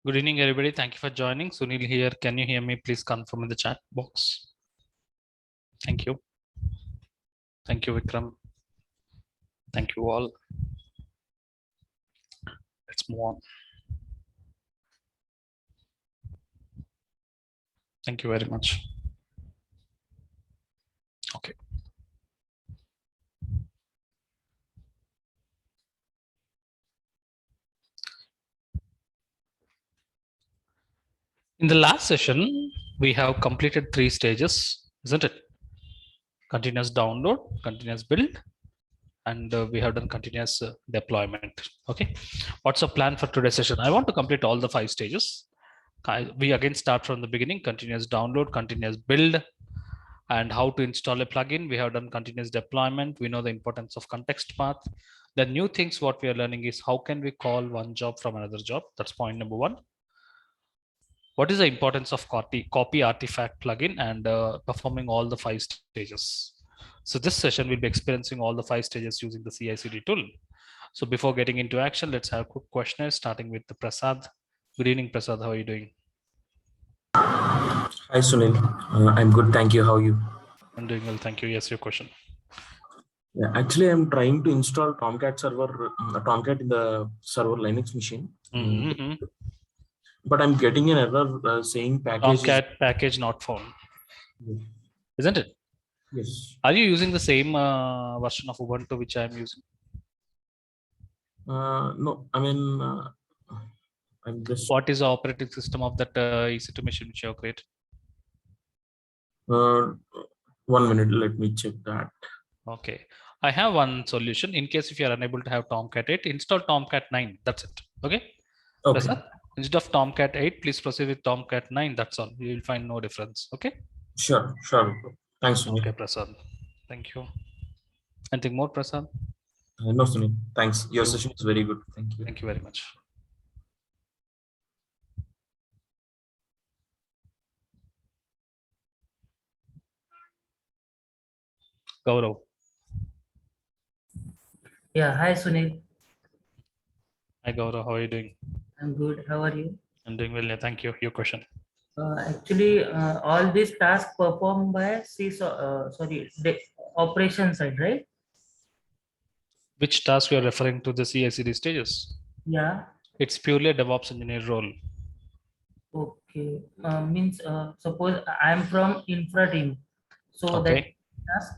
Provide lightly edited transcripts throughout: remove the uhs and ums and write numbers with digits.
Good evening, everybody. Thank you for joining. Sunil here. Can you hear me? Please confirm in the chat box. Thank you. Thank you, Vikram. Thank you all. Let's move on. Thank you very much. Okay. In the last session, we have completed 3 stages, isn't it? Continuous download, continuous build, and we have done continuous deployment. Okay. What's the plan for today's session? I want to complete all the 5 stages. We again start from the beginning, continuous download, continuous build, and how to install a plugin. We have done continuous deployment. We know the importance of context path. The new things what we are learning is how can we call one job from another job. That's point number 1. What is the importance of copy artifact plugin and performing all the 5 stages. So this session we'll be experiencing all the 5 stages using the CI/CD tool. So before getting into action, let's have a quick questionnaire starting with the Prasad. Good evening, Prasad. How are you doing? Hi Sunil, I'm good. Thank you. How are you? I'm doing well. Thank you. Yes, your question. Yeah, actually, I'm trying to install Tomcat server, Tomcat in the server Linux machine. But I'm getting an error saying package Tomcat package not found. Yes. Isn't it? Yes. Are you using the same version of Ubuntu which I'm using? No, I mean, I'm just. What is the operating system of that EC2 machine which you have created? 1 minute, let me check that. Okay, I have one solution. In case if you are unable to have Tomcat 8, install Tomcat 9. That's it. Okay. Okay. Instead of Tomcat 8, please proceed with Tomcat 9. That's all. You will find no difference. Okay. Sure. Thanks, Sunil. Okay, Prasad. Thank you. Anything more, Prasad? No, Sunil. Thanks. Your session is very good. Thank you. Thank you very much. Gaurav. Yeah, hi Sunil. Hi Gaurav, how are you doing? I'm good. How are you? I'm doing well. Thank you. Your question. Actually, all these tasks performed by the operation side, right? Which task you are referring to the CI/CD stages? Yeah. It's purely a DevOps engineer role. Okay. Means suppose I'm from infra team, so okay. That task.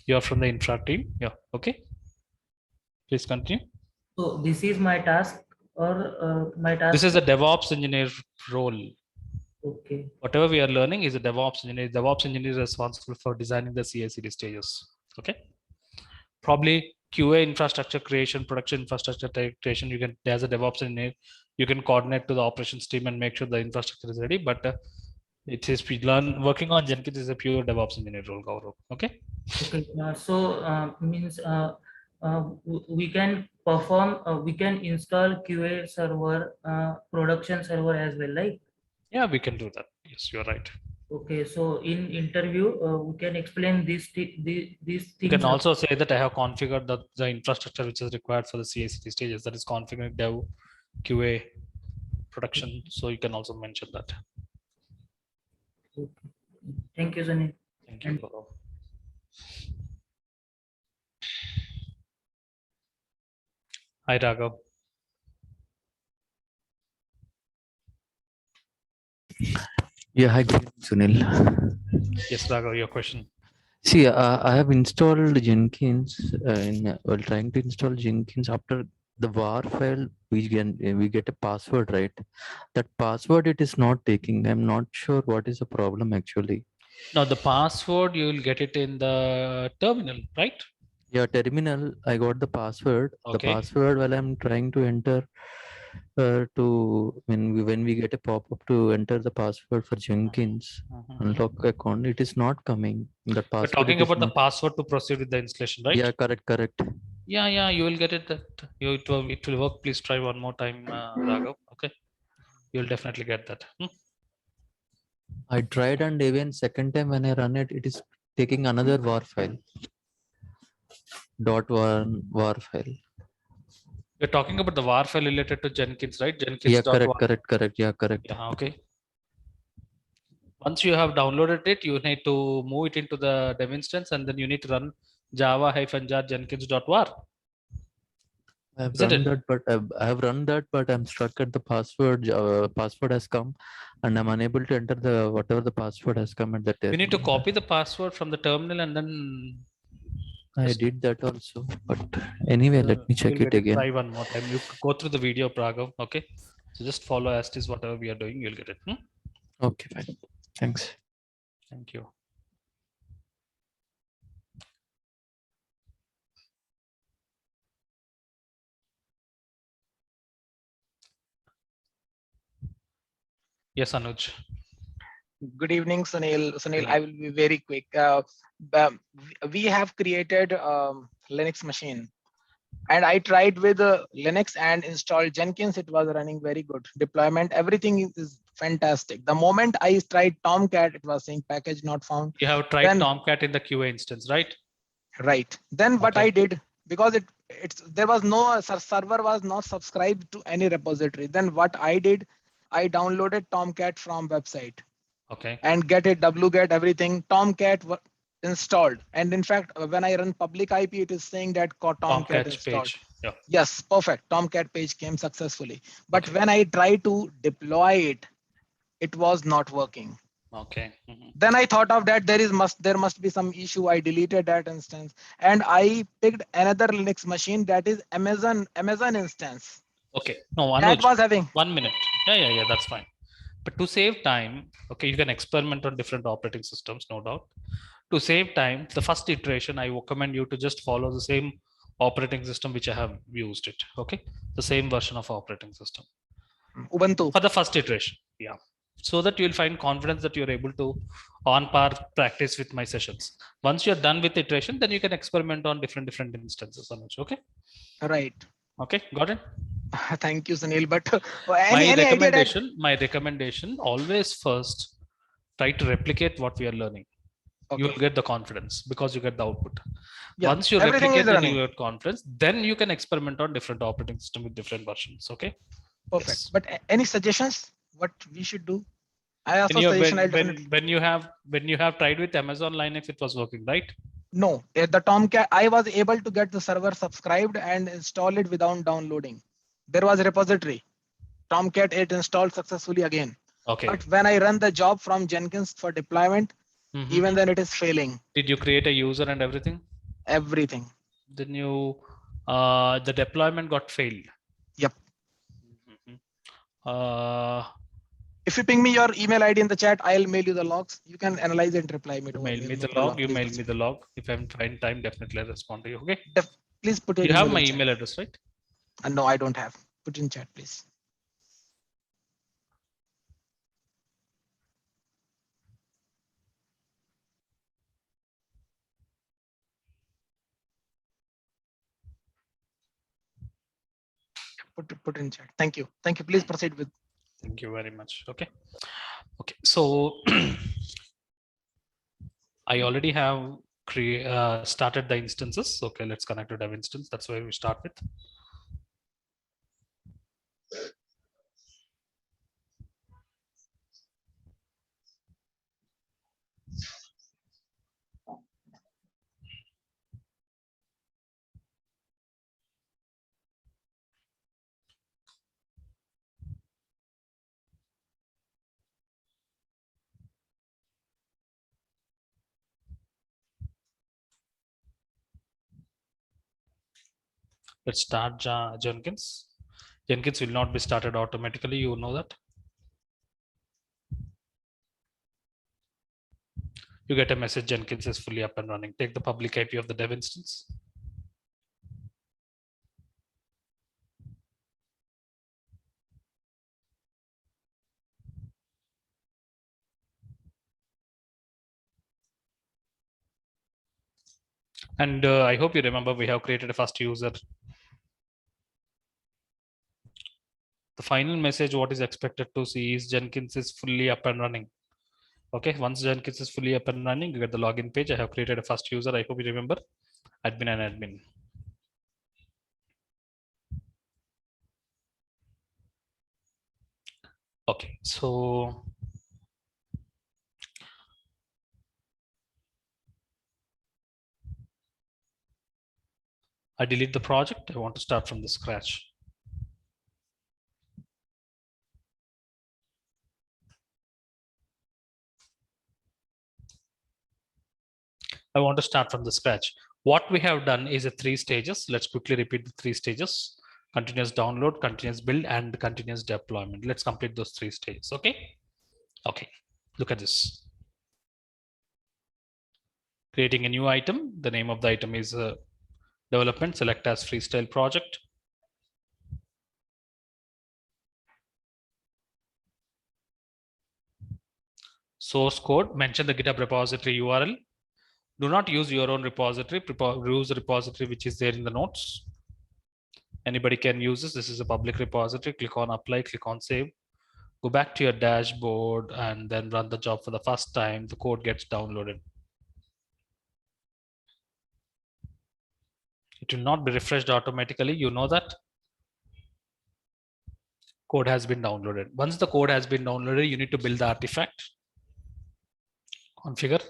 You are from the infra team. Yeah. Okay. Please continue. So this is my task or my task. This is a DevOps engineer role. Okay. Whatever we are learning is a DevOps engineer. DevOps engineer is responsible for designing the CI/CD stages. Okay. Probably QA infrastructure creation, production infrastructure creation. You can, as a DevOps engineer, you can coordinate to the operations team and make sure the infrastructure is ready. But it is working on Jenkins is a pure DevOps engineer role, Gaurav. Okay. Okay. Means we can perform. We can install QA server, production server as well, right? Yeah, we can do that. Yes, you're right. Okay, so in interview, we can explain these things. You can also say that I have configured the infrastructure which is required for the CI/CD stages. That is configured dev, QA, production. So you can also mention that. Okay. Thank you, Sunil. Thank you. Hi, Raghav. Yeah, hi, Sunil. Yes, Raghav, your question. See, I have installed Jenkins while trying to install Jenkins. After the var file, we get a password, right? That password it is not taking. I'm not sure what is the problem actually. Now the password you will get it in the terminal, right? Yeah, terminal. I got the password. Okay. The password while I'm trying to enter when we get a pop-up to enter the password for Jenkins unlock account, it is not coming. That password. We're talking about the password to proceed with the installation, right? Yeah, correct. Yeah, you will get it. It will work. Please try one more time, Raghav. Okay, you'll definitely get that. I tried, and even second time when I run it, it is taking another var file. .1 var file. You're talking about the var file related to Jenkins, right? Jenkins. Yeah, correct. Yeah, correct. Yeah, okay. Once you have downloaded it, you need to move it into the dev instance, and then you need to run java-jar jenkins.var. I have Isn't run it? that, but I have run that, but I'm stuck at the password. Password has come, and I'm unable to enter the whatever the password has come at that. You need to copy the password from the terminal and then I just, did that also, but anyway, let me check you'll it get again. Try one more time. You go through the video, Praghav. Okay. So just follow as is whatever we are doing, you'll get it. Okay, fine. Thanks. Thank you. Yes, Anuj. Good evening, Sunil. Sunil, Evening. I will be very quick. We have created Linux machine, and I tried with Linux and installed Jenkins. It was running very good. Deployment, everything is fantastic. The moment I tried Tomcat, it was saying package not found. You have tried Then- Tomcat in the QA instance, right? Right. Then what Okay. I did, because there was no server was not subscribed to any repository. Then what I did, I downloaded Tomcat from website Okay. and get it wget everything. Tomcat installed, and in fact when I run public IP, it is saying that Tomcat installed. page. Yeah. Yes, perfect. Tomcat page came successfully, but Okay. when I tried to deploy it, it was not working. Okay. Then I thought of that there must be some issue. I deleted that instance and I picked another Linux machine, that is Amazon instance. Okay. No, That Anuj, was having 1 minute. Yeah, that's fine. But to save time, okay, you can experiment on different operating systems, no doubt. To save time, the first iteration, I recommend you to just follow the same operating system which I have used it. Okay, the same version of operating system Ubuntu. for the first iteration. Yeah, so that you'll find confidence that you're able to on par practice with my sessions. Once you're done with iteration, then you can experiment on different instances. Anuj, okay. Right. Okay, got it. Thank you, Sunil. But My any idea that recommendation, always first try to replicate what we are learning. okay. You will get the confidence because you get the output. Yeah, Once you everything replicate is and running. you get confidence, then you can experiment on different operating system with different versions. Okay. Perfect. Yes. But any suggestions what we should do? I also When you, suggestion I'll when, definitely. when you have tried with Amazon Linux, it was working, right? No, the Tomcat, I was able to get the server subscribed and install it without downloading. There was a repository. Tomcat, it installed successfully again. Okay. But when I run the job from Jenkins for deployment, even then it is failing. Did you create a user and everything? Everything. Then you, the deployment got failed. Yep. If If you ping me your email ID in the chat, I'll mail you the logs. You can analyze it and reply me. you mail me the log, you mail me the log. If I'm find time, definitely I'll respond to you. Okay. Please put your You have email my in chat. email address, right? No, I don't have. Put in chat, please. Put in chat. Thank you. Thank you. Please proceed with. Thank you very much. Okay. Okay. So I already have started the instances. Okay, let's connect to dev instance. That's where we start with. Let's start Jenkins. Jenkins will not be started automatically. You know that. You get a message Jenkins is fully up and running. Take the public IP of the dev instance. And I hope you remember we have created a first user. The final message, what is expected to see is Jenkins is fully up and running. Okay, once Jenkins is fully up and running, you get the login page. I have created a first user. I hope you remember admin and admin. Okay, so I delete the project. I want to start from the scratch. I want to start from the scratch. What we have done is a 3 stages. Let's quickly repeat the 3 stages: continuous download, continuous build, and continuous deployment. Let's complete those 3 stages. Okay. Okay. Look at this. Creating a new item. The name of the item is development. Select as freestyle project. Source code. Mention the GitHub repository URL. Do not use your own repository. Use the repository which is there in the notes. Anybody can use this. This is a public repository. Click on apply, click on save. Go back to your dashboard and then run the job for the first time. The code gets downloaded. It will not be refreshed automatically. You know that. Code has been downloaded. Once the code has been downloaded, you need to build the artifact. Configure.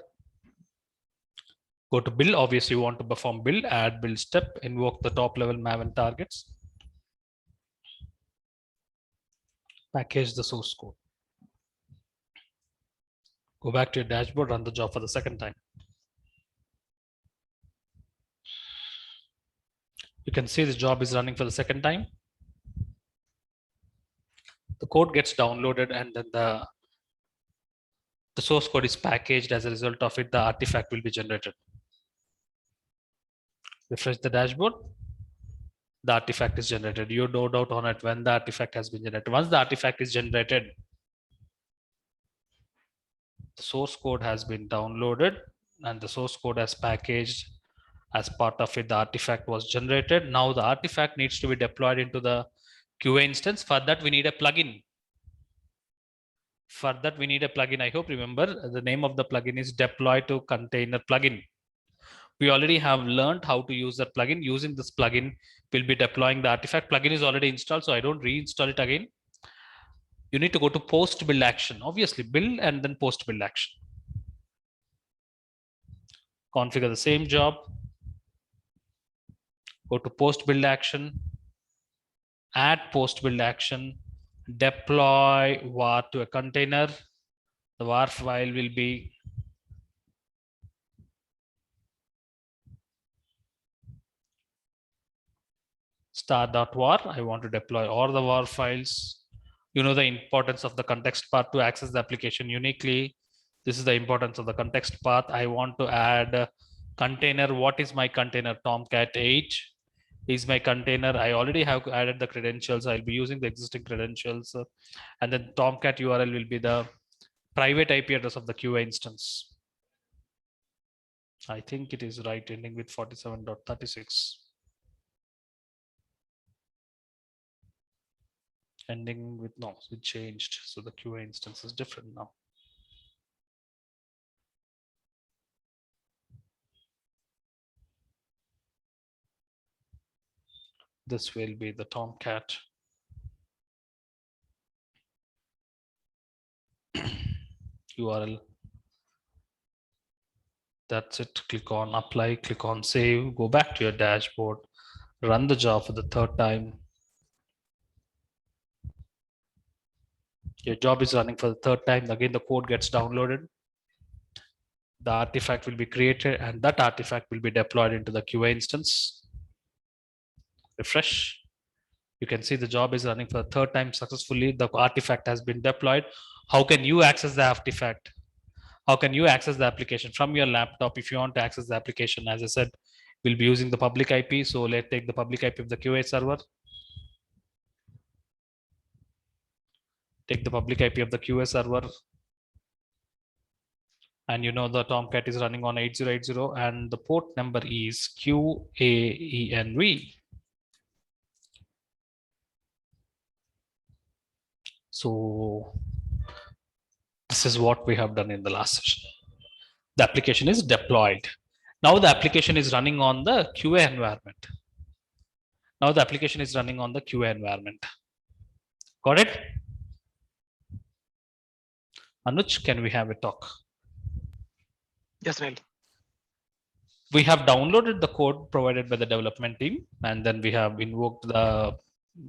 Go to build. Obviously, you want to perform build, add build step, invoke the top level Maven targets. Package the source code. Go back to your dashboard, run the job for the second time. You can see the job is running for the second time. The code gets downloaded and then the source code is packaged. As a result of it, the artifact will be generated. Refresh the dashboard. The artifact is generated. You no doubt on it when the artifact has been generated. Once the artifact is generated, the source code has been downloaded and the source code has packaged. As part of it, the artifact was generated. Now the artifact needs to be deployed into the QA instance. For that, we need a plugin. I hope remember the name of the plugin is deploy to container plugin. We already have learned how to use that plugin. Using this plugin, we'll be deploying the artifact. Plugin is already installed, so I don't reinstall it again. You need to go to post build action. Obviously, build and then post build action. Configure the same job. Go to post build action. Add post build action. Deploy var to a container. The var file will be star.var. I want to deploy all the var files. You know the importance of the context path to access the application uniquely. This is the importance of the context path. I want to add a container. What is my container? Tomcat 8 is my container. I already have added the credentials. I'll be using the existing credentials. And then Tomcat URL will be the private IP address of the QA instance. I think it is right, ending with 47.36. Ending with no, it changed. So the QA instance is different now. This will be the Tomcat. URL. That's it. Click on apply, click on save, go back to your dashboard, run the job for the third time. Your job is running for the third time. Again, the code gets downloaded. The artifact will be created and that artifact will be deployed into the QA instance. Refresh. You can see the job is running for the third time successfully. The artifact has been deployed. How can you access the artifact? How can you access the application from your laptop? If you want to access the application, as I said, we'll be using the public IP. So let's take the public IP of the QA server. Take the public IP of the QA server. And you know the Tomcat is running on 8080 and the port number is QAENV. So this is what we have done in the last session. The application is deployed. Now the application is running on the QA environment. Got it? Anuj, can we have a talk? Yes, Neil. We have downloaded the code provided by the development team, and then we have invoked the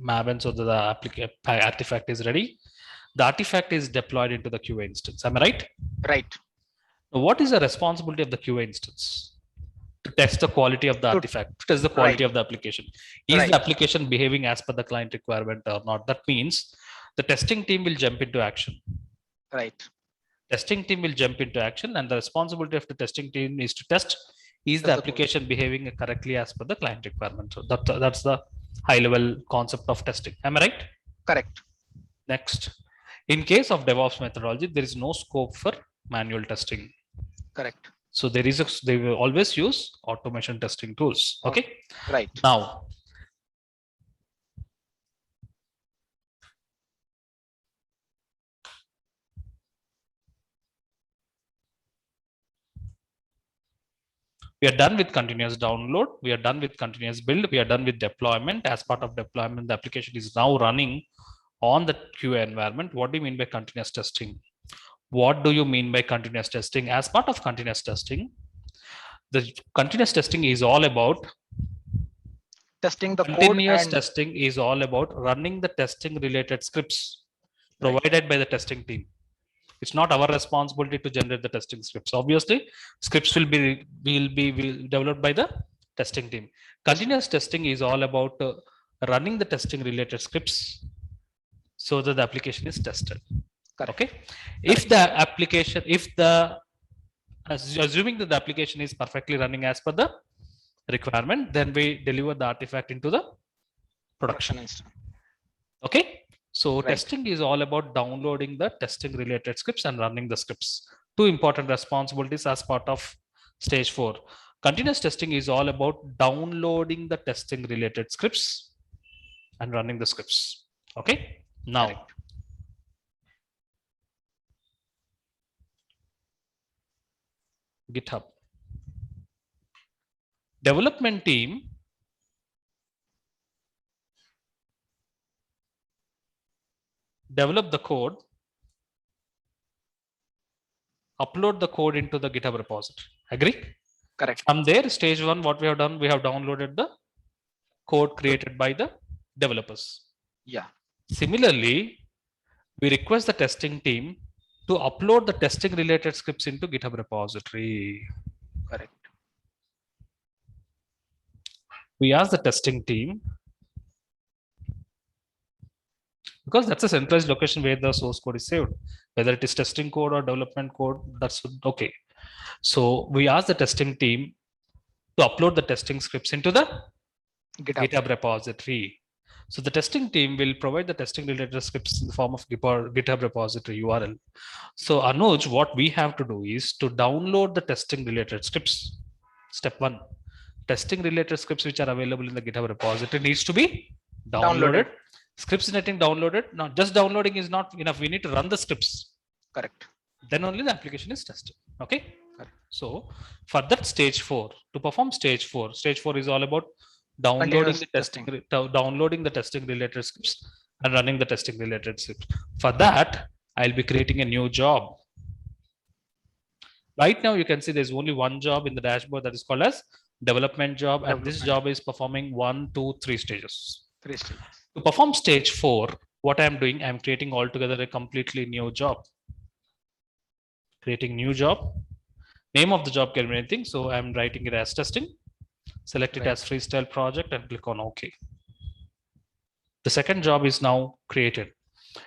Maven so that the artifact is ready. The artifact is deployed into the QA instance. Am I right? Right. Now, what is the responsibility of the QA instance? To test the quality of the artifact, to test the quality of the application. Is the application behaving as per the client requirement or not? That means the testing team will jump into action. Right. Testing team will jump into action, and the responsibility of the testing team is to test is the application behaving correctly as per the client requirement. So that's the high level concept of testing. Am I right? Correct. Next, in case of DevOps methodology, there is no scope for manual testing. Correct. So they will always use automation testing tools. Okay. Right. Now, we are done with continuous download. We are done with continuous build. We are done with deployment. As part of deployment, the application is now running on the QA environment. What do you mean by continuous testing? What do you mean by continuous testing? As part of continuous testing, the continuous testing is all about testing the continuous code. Testing is all about running the testing related scripts provided by the testing team. It's not our responsibility to generate the testing scripts. Obviously, scripts will be developed by the testing team. Continuous testing is all about running the testing related scripts so that the application is tested. Correct. Okay. If the application, assuming that the application is perfectly running as per the requirement, then we deliver the artifact into the production instance. Okay. So testing is all about downloading the testing related scripts and running the scripts. Two important responsibilities as part of stage 4. Continuous testing is all about downloading the testing related scripts and running the scripts. Okay. Now, GitHub. Development team develop the code, upload the code into the GitHub repository. Agree? Correct. From there, stage 1, what we have done, we have downloaded the code created by the developers. Yeah. Similarly, we request the testing team to upload the testing related scripts into GitHub repository. Correct. We ask the testing team, because that's a centralized location where the source code is saved, whether it is testing code or development code, that's okay. So we ask the testing team to upload the testing scripts into the GitHub repository. So the testing team will provide the testing related scripts in the form of GitHub repository URL. So Anuj, what we have to do is to download the testing related scripts. Step 1, testing related scripts which are available in the GitHub repository needs to be downloaded. Scripts getting downloaded. Now, just downloading is not enough. We need to run the scripts. Correct. Then only the application is tested. Okay. Correct. So for that stage 4, to perform stage 4 is all about downloading downloading the testing related scripts and running the testing related scripts. For that, I'll be creating a new job. Right now, you can see there's only one job in the dashboard that is called as development job, and this job is performing 1, 2, 3 stages. 3 stages. To perform stage 4, what I'm doing, I'm creating altogether a completely new job. Creating new job. Name of the job can be anything. So I'm writing it as testing. Select it as freestyle project and click on OK. The second job is now created.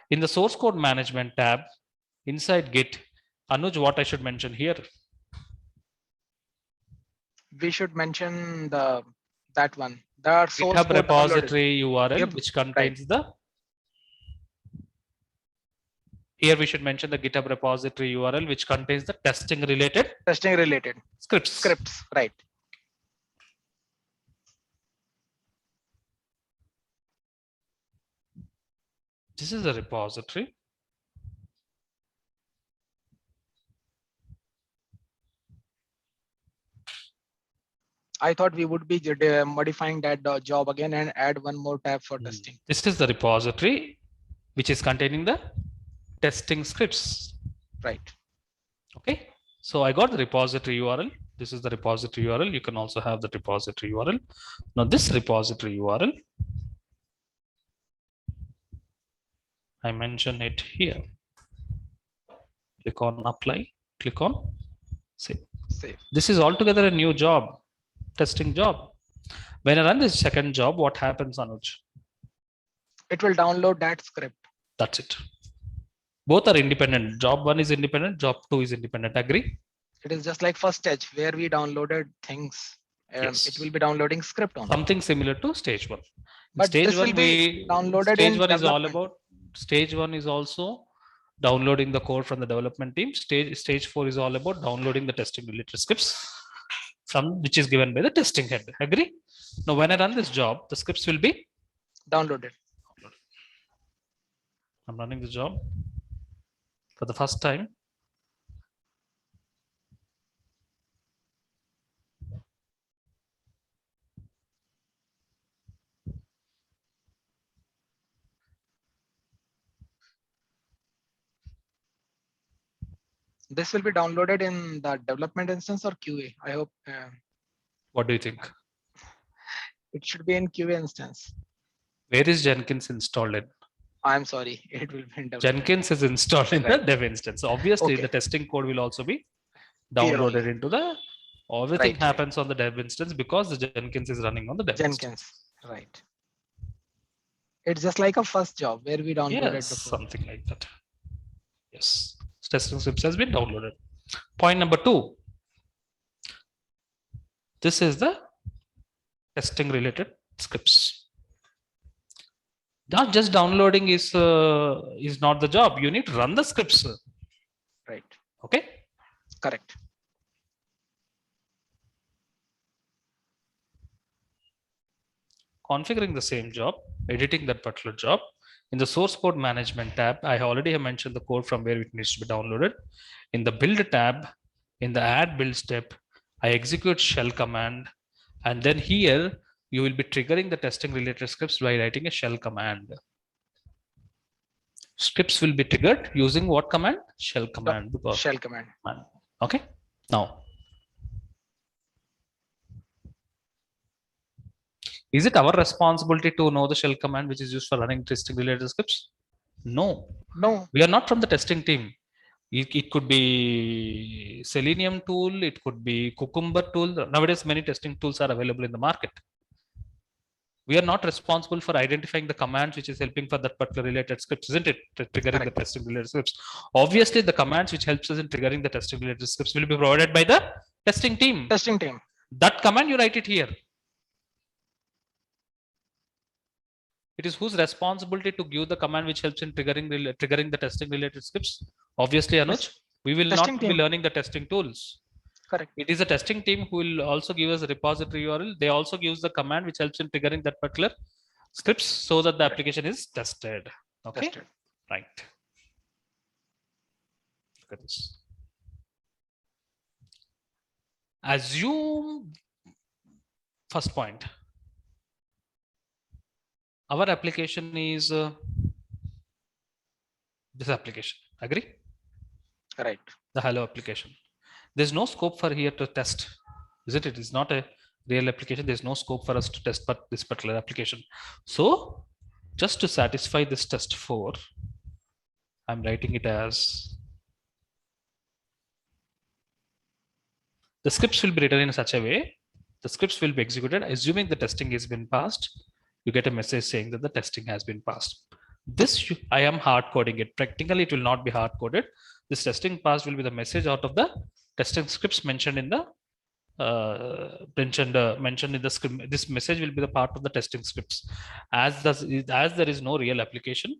In the source code management tab, inside Git, Anuj, what I should mention here? We should mention that one. The source GitHub code repository URL, which contains the. Here we should mention the GitHub repository URL, which contains the testing related scripts. Right. This is the repository. I thought we would be modifying that job again and add one more tab for testing. This is the repository, which is containing the testing scripts. Right. Okay. So I got the repository URL. This is the repository URL. You can also have the repository URL. Now this repository URL, I mention it here. Click on apply, click on save. Save. This is altogether a new job, testing job. When I run this second job, what happens, Anuj? It will download that script. That's it. Both are independent. Job 1 is independent, job 2 is independent. Agree? It is just like first stage where we downloaded things. Yes. It will be downloading script on. Something similar to stage 1. But Stage this will 1 be downloaded stage in 1 is all development. about. Stage 1 is also downloading the code from the development team. Stage 4 is all about downloading the testing related scripts from which is given by the testing head. Agree? Now, when I run this job, the scripts will be Downloaded. I'm running the job for the first time. This will be downloaded in the development instance or QA. I hope What do you think? it should be in QA instance. Where is Jenkins installed in? I'm sorry, it will be in development. Jenkins is installed in the Right. dev instance. So obviously, Okay. the testing code will also be Here downloaded only. into the. Everything Right. happens on the dev instance because the Jenkins is running on the dev instance. Jenkins. Right. It's just like a first job where we downloaded Yes, the code. something like that. Yes, testing scripts has been downloaded. Point number 2. This is the testing related scripts. Not just downloading is not the job. You need to run the scripts. Right. Okay. Correct. Configuring the same job, editing that particular job. In the source code management tab, I already have mentioned the code from where it needs to be downloaded. In the build tab, in the add build step, I execute shell command. And then here you will be triggering the testing related scripts by writing a shell command. Scripts will be triggered using what command? Shell command. Because Shell command. okay. Now, is it our responsibility to know the shell command which is used for running testing related scripts? No, No. we are not from the testing team. It could be Selenium tool, it could be Cucumber tool. Nowadays, many testing tools are available in the market. We are not responsible for identifying the commands which is helping for that particular related scripts, isn't it? Triggering the Correct. testing related scripts. Obviously, the commands which helps us in triggering the testing related scripts will be provided by the testing team. Testing team. That command you write it here. It is whose responsibility to give the command which helps in triggering the testing related scripts? Obviously, Anuj, we will Testing not be team. learning the testing tools. Correct. It is a testing team who will also give us a repository URL. They also gives the command which helps in triggering that particular scripts so that the application is tested. Okay, Tested. right. Look at this. Assume first point. Our application is this application. Agree? Right. The Hello application. There's no scope for here to test, isn't it? It's not a real application. There's no scope for us to test but this particular application. So just to satisfy this test 4, I'm writing it as the scripts will be written in such a way. The scripts will be executed, assuming the testing has been passed. You get a message saying that the testing has been passed. This I am hard coding it. Practically, it will not be hard coded. This testing passed will be the message out of the testing scripts mentioned in the mentioned in the script. This message will be the part of the testing scripts. As there is no real application,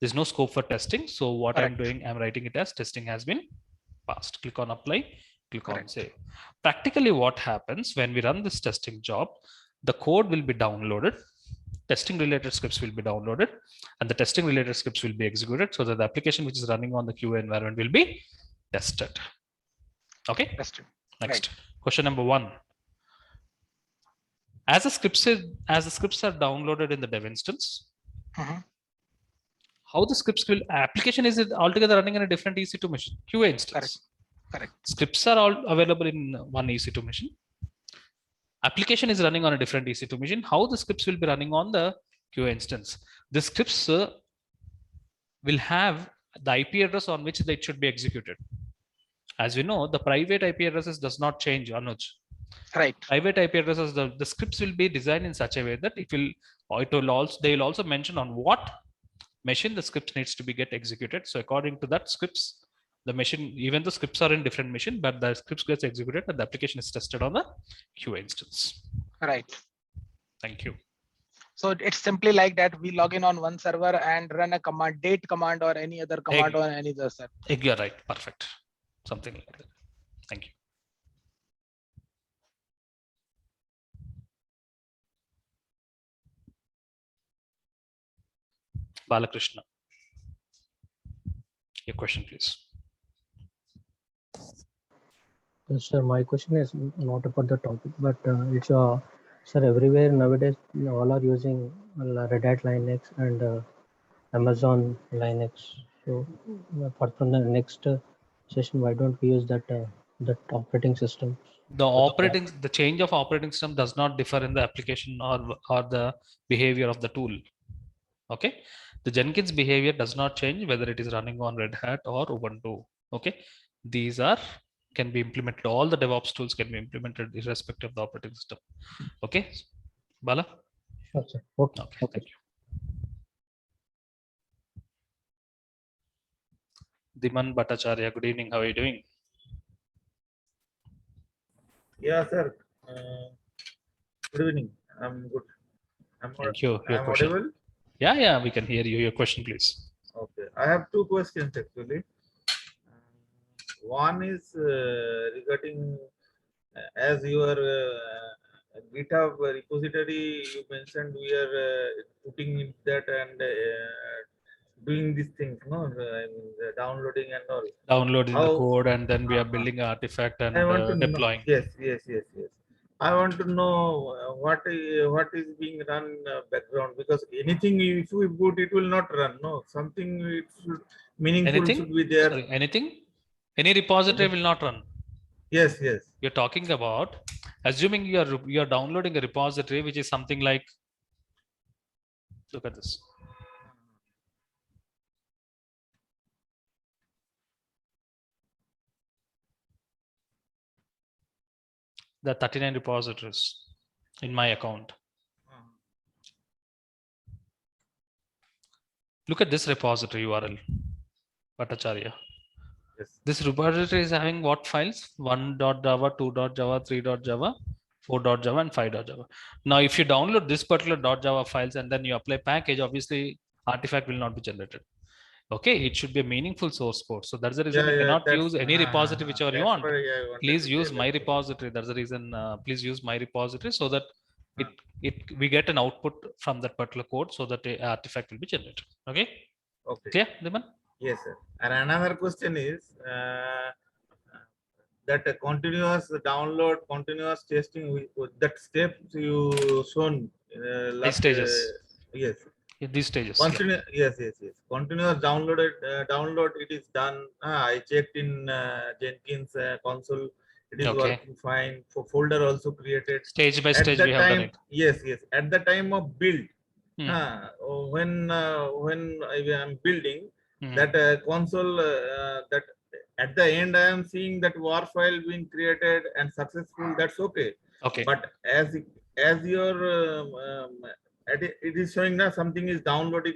there's no scope for testing. So what I'm doing, I'm writing it as testing has been passed. Click on apply. Click on save. Practically, what happens when we run this testing job, the code will be downloaded. Testing related scripts will be downloaded and the testing related scripts will be executed so that the application which is running on the QA environment will be tested. Okay. Tested. Next question number 1. As the scripts are downloaded in the dev instance, how the scripts will application is altogether running in a different EC2 machine, QA instance. Correct. Scripts are all available in one EC2 machine. Application is running on a different EC2 machine. How the scripts will be running on the QA instance? The scripts will have the IP address on which they should be executed. As we know, the private IP addresses does not change, Anuj. Right. Private IP addresses, the scripts will be designed in such a way that they will also mention on what machine the scripts needs to be get executed. So according to that scripts, the machine, even the scripts are in different machine, but the scripts gets executed and the application is tested on the QA instance. Right. Thank you. So it's simply like that. We log in on one server and run a command, date command or any other command on any other server. You're right. Perfect. Something like that. Thank you. Balakrishna. Your question, please. Yes, sir, my question is not about the topic, but it's sir, everywhere nowadays all are using Red Hat Linux and Amazon Linux. So apart from the next session, why don't we use that that operating system? The change of operating system does not differ in the application or the behavior of the tool. Okay, the Jenkins behavior does not change whether it is running on Red Hat or Ubuntu. Okay, these can be implemented. All the DevOps tools can be implemented irrespective of the operating system. Okay, Bala. Sure, sir. Okay. Okay, thank you. Diman Bhattacharya, good evening. How are you doing? Yeah, sir. Good evening. I'm good. Thank you. Your I'm question. audible? Yeah, we can hear you. Your question, please. Okay. I have two questions actually. One is regarding as your GitHub repository, you mentioned we are putting in that and doing these things, no, downloading and all. Downloading the How- code and then we are building an artifact and I want to deploying. know. Yes. I want to know what is being run background, because anything if we put it will not run. No, something it should meaningful Anything? should be there. Sorry, anything? Any repository will not run. Yes. You're talking about assuming you're downloading a repository which is something like, look at this. There are 39 repositories in my account. Look at this repository URL, Bhattacharya. Yes. This repository is having what files? 1.java, 2.java, 3.java, 4.java, and 5.java. Now, if you download this particular .java files and then you apply package, obviously artifact will not be generated. Okay, it should be a meaningful source code. So that's the reason you cannot use any repository whichever you want. Please use my repository. That's the reason. Please use my repository so that we get an output from that particular code so that the artifact will be generated. Okay. Okay. Clear, Diman? Yes, sir. And another question is that a continuous download, continuous testing, that step you shown last stages. Yes. In these stages. Yes. Continuous download. It is done. I checked in Jenkins console. It is working fine. For folder also created. Stage by stage we have done it. Yes. At the time of build, when I am building that console, that at the end I am seeing that war file being created and successful. That's okay. Okay. But as your it is showing that something is downloaded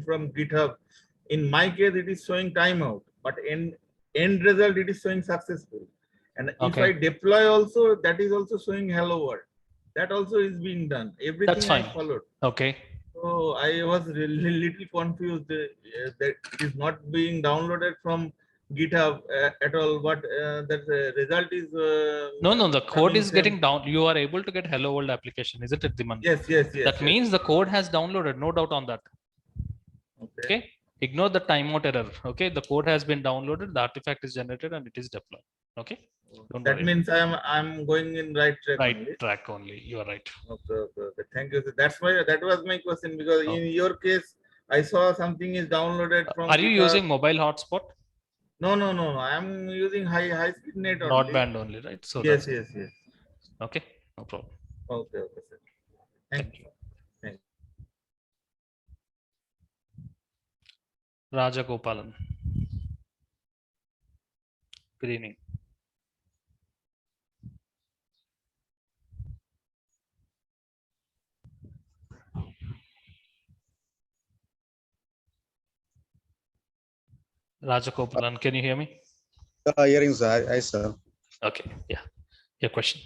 from GitHub. In my case, it is showing timeout, but in end result, it is showing successful. And if I deploy also, that is also showing hello world. That also is being done. Everything That's fine. I followed. Okay. So I was really little confused that it is not being downloaded from GitHub at all, but that result is no, the code is getting down. You are able to get hello world application, isn't it, Diman? Yes. That means the code has downloaded, no doubt on that. Okay. Ignore the timeout error. Okay, the code has been downloaded, the artifact is generated, and it is deployed. Okay. That means I'm going in right track. Track only. You are right. Okay. Thank you. That's why that was my question, because in your case, I saw something is downloaded from. Are you GitHub. using mobile hotspot? No. I am using high speed net only. Broadband only, right? So Yes. okay, no problem. Okay, sir. Thank you. Rajagopalan. Good evening. Rajagopalan, can you hear me? Hearing, sir. Hi, sir. Okay, yeah. Your question.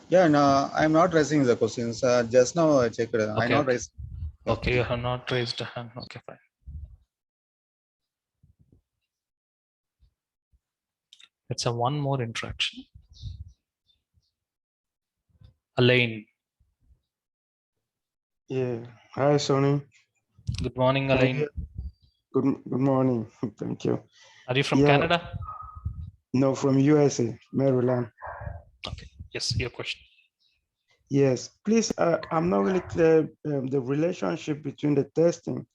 Yeah, no, I'm not raising the questions. Just now I checked. I'm not okay. raising. Okay, you have not raised a hand. Okay, fine. Let's have one more interaction. Elaine. Yeah. Hi, Sonny. Good morning, Can you Elaine. hear- Good morning. Thank you. Are you from Yeah. Canada? No, from USA, Maryland. Okay. Yes, your question. Yes. Please, I'm not really clear the relationship between the testing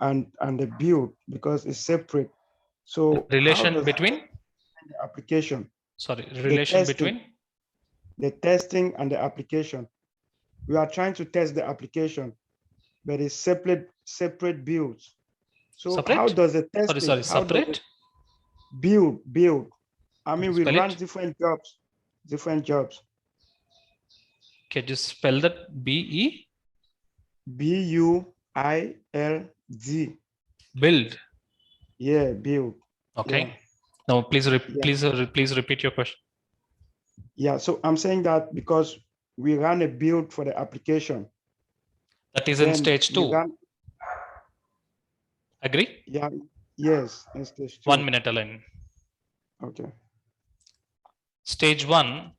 and the build because it's separate. So how Relation does between? the application? Sorry, relation testing. between? The testing and the application. We are trying to test the application, but it's separate builds. So Separate? how does the testing? Sorry, how does separate? it build? I mean, we Spell run it. different jobs. Can you spell that? B-E? BUILD. Build. Yeah, build. Okay. Yeah. Now, please, Yeah. please repeat your question. Yeah, so I'm saying that because we run a build for the application. That is in then stage we 2. run- Agree? yeah, yes, in stage 2. 1 minute, Elaine. Okay. Stage 1,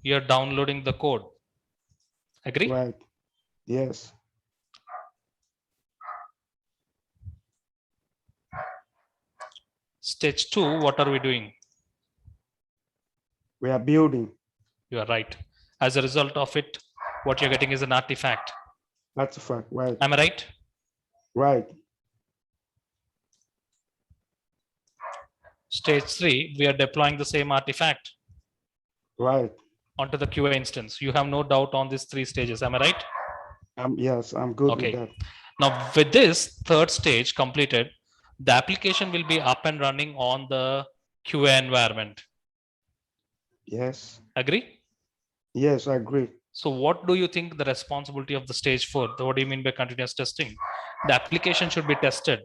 you're downloading the code. Agree? Right. Yes. Stage 2, what are we doing? We are building. You are right. As a result of it, what you're getting is an artifact. That's a fact. Right. Am I right? Right. Stage 3, we are deploying the same artifact Right. onto the QA instance. You have no doubt on these 3 stages. Am I right? Yes, I'm good Okay. with that. Now, with this third stage completed, the application will be up and running on the QA environment. Yes. Agree? Yes, I agree. So what do you think the responsibility of the stage 4? What do you mean by continuous testing? The application should be tested.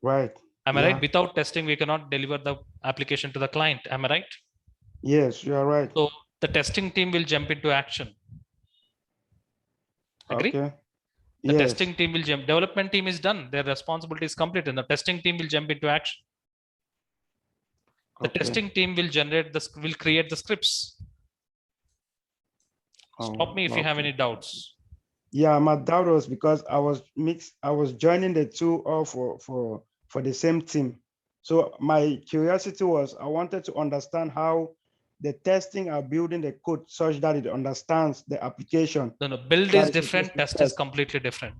Right. Am I Yeah. right? Without testing, we cannot deliver the application to the client. Am I right? Yes, you are right. So the testing team will jump into action. Agree? Okay. The Yes. testing team will jump. Development team is done. Their responsibility is complete, and the testing team will jump into action. The Okay. testing team will create the scripts. Stop me if you have okay. any doubts. Yeah, my doubt was because I was joining the two all for the same team. So my curiosity was I wanted to understand how the testing are building the code such that it understands the application. No, build That is is different. supposed to Test is test. completely different.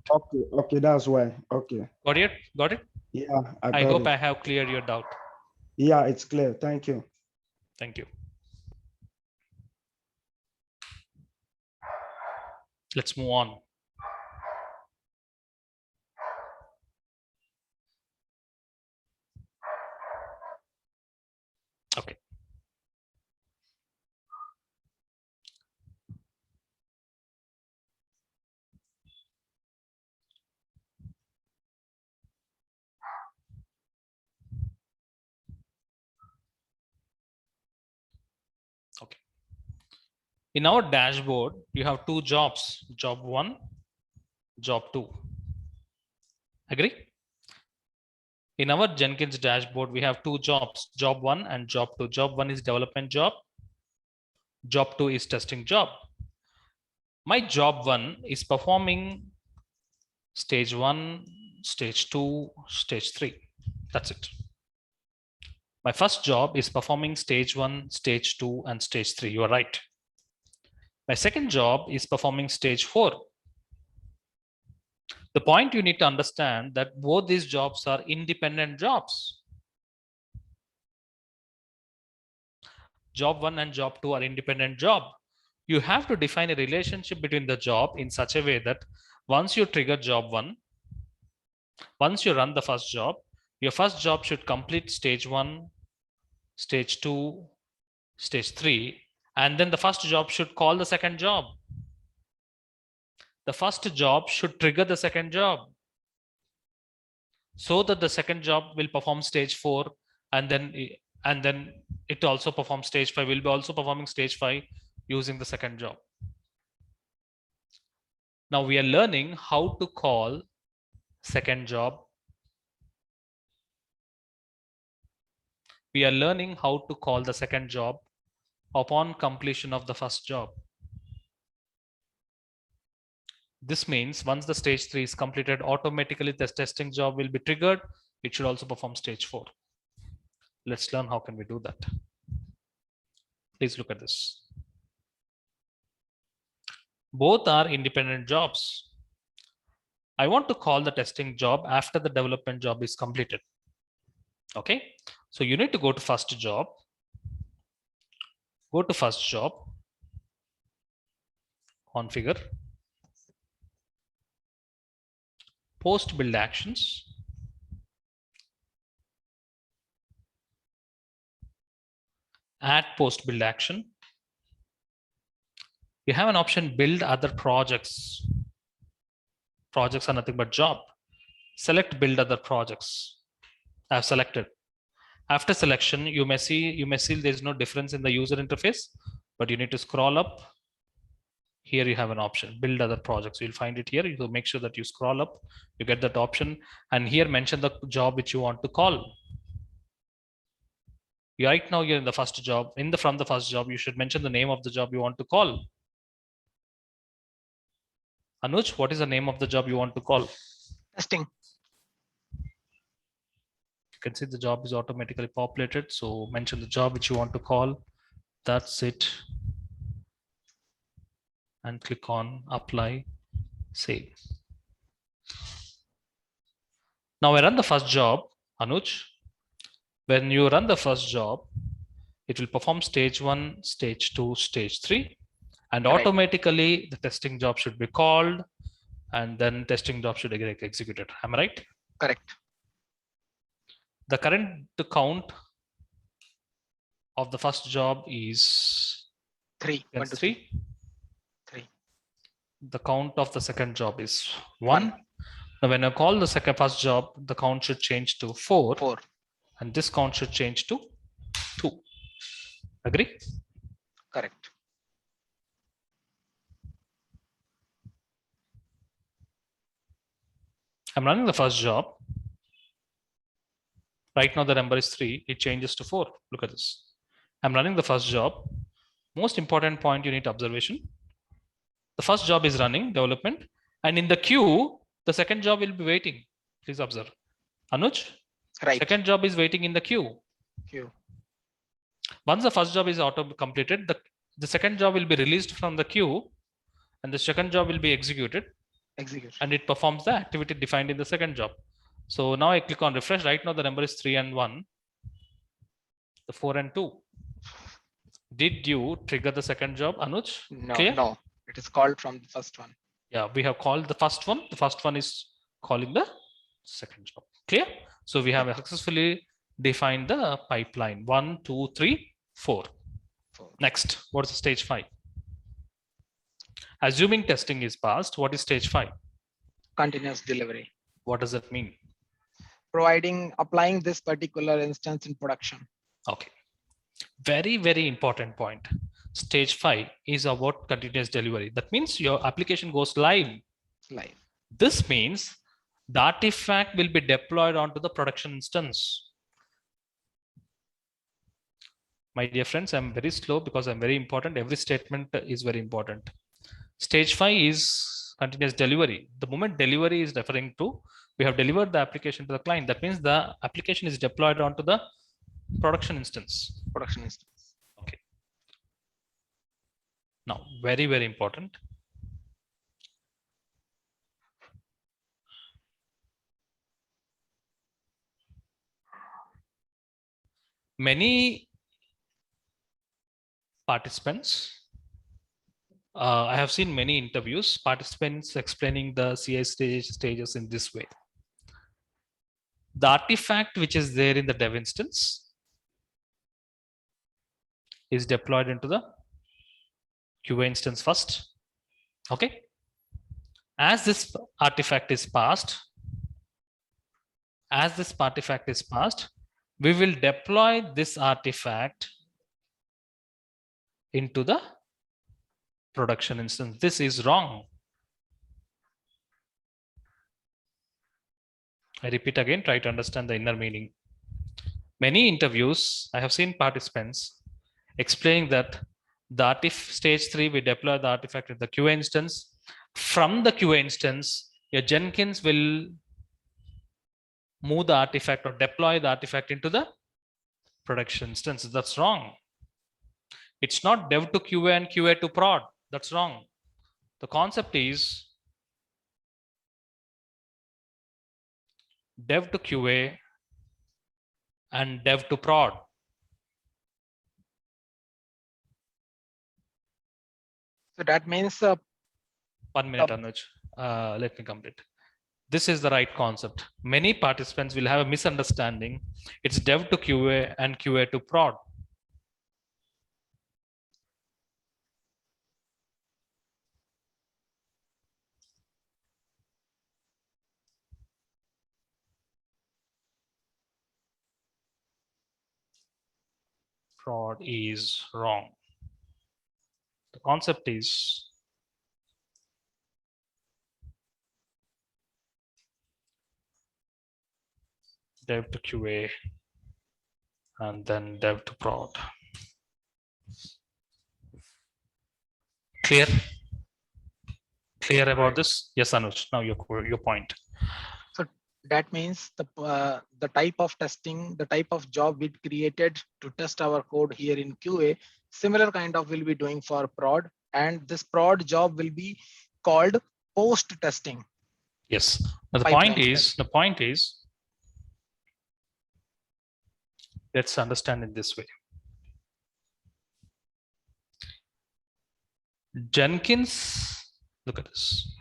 Okay, that's why. Okay. Got it? Got it? Yeah, I got hope it. I have cleared your doubt. Yeah, it's clear. Thank you. Thank you. Let's move on. Okay. Okay. In our dashboard, you have 2 jobs, job 1, job 2. Agree? In our Jenkins dashboard, we have 2 jobs, job 1 and job 2. Job 1 is development job. Job 2 is testing job. My job 1 is performing stage 1, stage 2, stage 3. That's it. My first job is performing stage 1, stage 2, and stage 3. You are right. My second job is performing stage 4. The point you need to understand that both these jobs are independent jobs. Job 1 and job 2 are independent job. You have to define a relationship between the job in such a way that once you trigger job 1, once you run the first job, your first job should complete stage 1, stage 2, stage 3, and then the first job should call the second job. The first job should trigger the second job so that the second job will perform stage 4, and then it also performs stage 5. Will be also performing stage 5 using the second job. Now we are learning how to call second job. We are learning how to call the second job upon completion of the first job. This means once the stage 3 is completed, automatically the testing job will be triggered. It should also perform stage 4. Let's learn how can we do that. Please look at this. Both are independent jobs. I want to call the testing job after the development job is completed. Okay, so you need to go to first job. Go to first job, configure, post build actions, add post build action. You have an option build other projects. Projects are nothing but job. Select build other projects. I have selected. After selection, you may see there's no difference in the user interface, but you need to scroll up. Here you have an option, build other projects. You'll find it here. You make sure that you scroll up, you get that option, and here mention the job which you want to call. Right now you're in the first job. From the first job, you should mention the name of the job you want to call. Anuj, what is the name of the job you want to call? Testing. You can see the job is automatically populated. So mention the job which you want to call. That's it. And click on apply, save. Now I run the first job, Anuj. When you run the first job, it will perform stage 1, stage 2, stage 3. And automatically the testing job should be called, and then testing job should get executed. Am I right? Correct. The current count of the first job is 3. 3. 3. The count of the second job is 1. Now when I call the first job, the count should change to 4. 4. And this count should change to 2. Agree? Correct. I'm running the first job. Right now the number is 3. It changes to 4. Look at this. I'm running the first job. Most important point you need observation. The first job is running development, and in the queue, the second job will be waiting. Please observe. Anuj? Right. Second job is waiting in the queue. Once the first job is completed, the second job will be released from the queue, and the second job will be executed. And it performs the activity defined in the second job. So now I click on refresh. Right now the number is 3 and 1. The 4 and 2. Did you trigger the second job, Anuj? No, Clear? no. It is called from the first one. Yeah, we have called the first one. The first one is calling the second job. Clear? So we have successfully defined the pipeline. 1, 2, 3, 4. Next, what is stage 5? Assuming testing is passed, what is stage 5? Continuous delivery. What does that mean? Applying this particular instance in production. Okay. Very, very important point. Stage 5 is about continuous delivery. That means your application goes live. This means the artifact will be deployed onto the production instance. My dear friends, I'm very slow because I'm very important. Every statement is very important. Stage 5 is continuous delivery. The moment delivery is referring to, we have delivered the application to the client. That means the application is deployed onto the production instance. Okay. Now, very, very important. many participants, I have seen many interviews, participants explaining the CI stages in this way. The artifact which is there in the dev instance is deployed into the QA instance first. Okay. As this artifact is passed, we will deploy this artifact into the production instance. This is wrong. I repeat again, try to understand the inner meaning. Many interviews, I have seen participants explaining that the stage 3, we deploy the artifact in the QA instance. From the QA instance, your Jenkins will move the artifact or deploy the artifact into the production instance. That's wrong. It's not dev to QA and QA to prod. That's wrong. The concept is dev to QA and dev to prod. So that means 1 minute, Anuj. Let me complete. This is the right concept. Many participants will have a misunderstanding. It's dev to QA and QA to prod. Prod is wrong. The concept is dev to QA and then dev to prod. Clear? Clear about this? Yes, Anuj. Now your point. so that means the type of testing, the type of job we created to test our code here in QA, similar kind of will be doing for prod, and this prod job will be called post testing. Yes. Now the point is, let's understand it this way. Jenkins, look at this.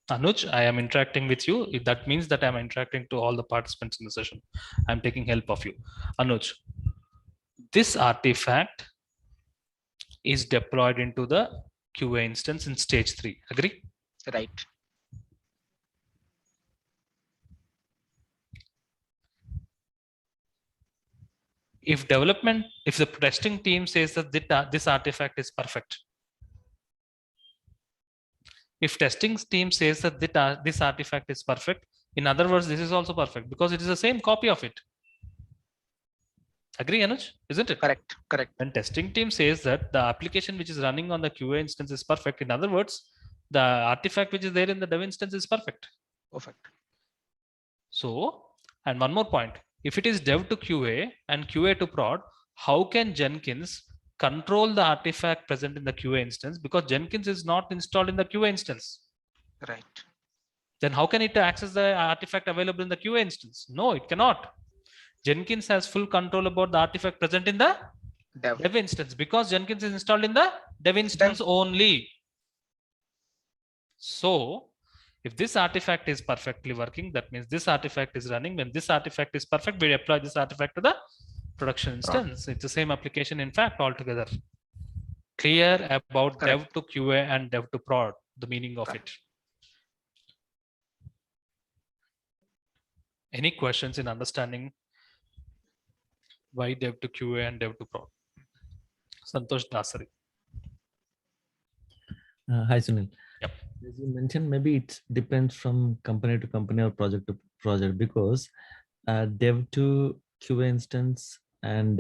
Anuj, I am interacting with you. That means that I'm interacting to all the participants in the session. I'm taking help of you. Anuj, this artifact is deployed into the QA instance in stage 3. Agree? Right. If the testing team says that this artifact is perfect, if testing team says that this artifact is perfect, in other words, this is also perfect because it is the same copy of it. Agree, Anuj? Isn't it? Correct. When testing team says that the application which is running on the QA instance is perfect, in other words, the artifact which is there in the dev instance is perfect. Perfect. So, and one more point, if it is dev to QA and QA to prod, how can Jenkins control the artifact present in the QA instance? Because Jenkins is not installed in the QA instance. Right. Then how can it access the artifact available in the QA instance? No, it cannot. Jenkins has full control about the artifact present in the dev instance because Jenkins is installed in the dev instance only. So if this artifact is perfectly working, that means this artifact is running. When this artifact is perfect, we apply this artifact to the production instance. It's the same application, in fact, altogether. Clear about dev to QA and dev to prod, the meaning of it. Any questions in understanding why dev to QA and dev to prod? Santosh Dasari. Hi, Sunil. Yep. As you mentioned, maybe it depends from company to company or project to project, because dev to QA instance, and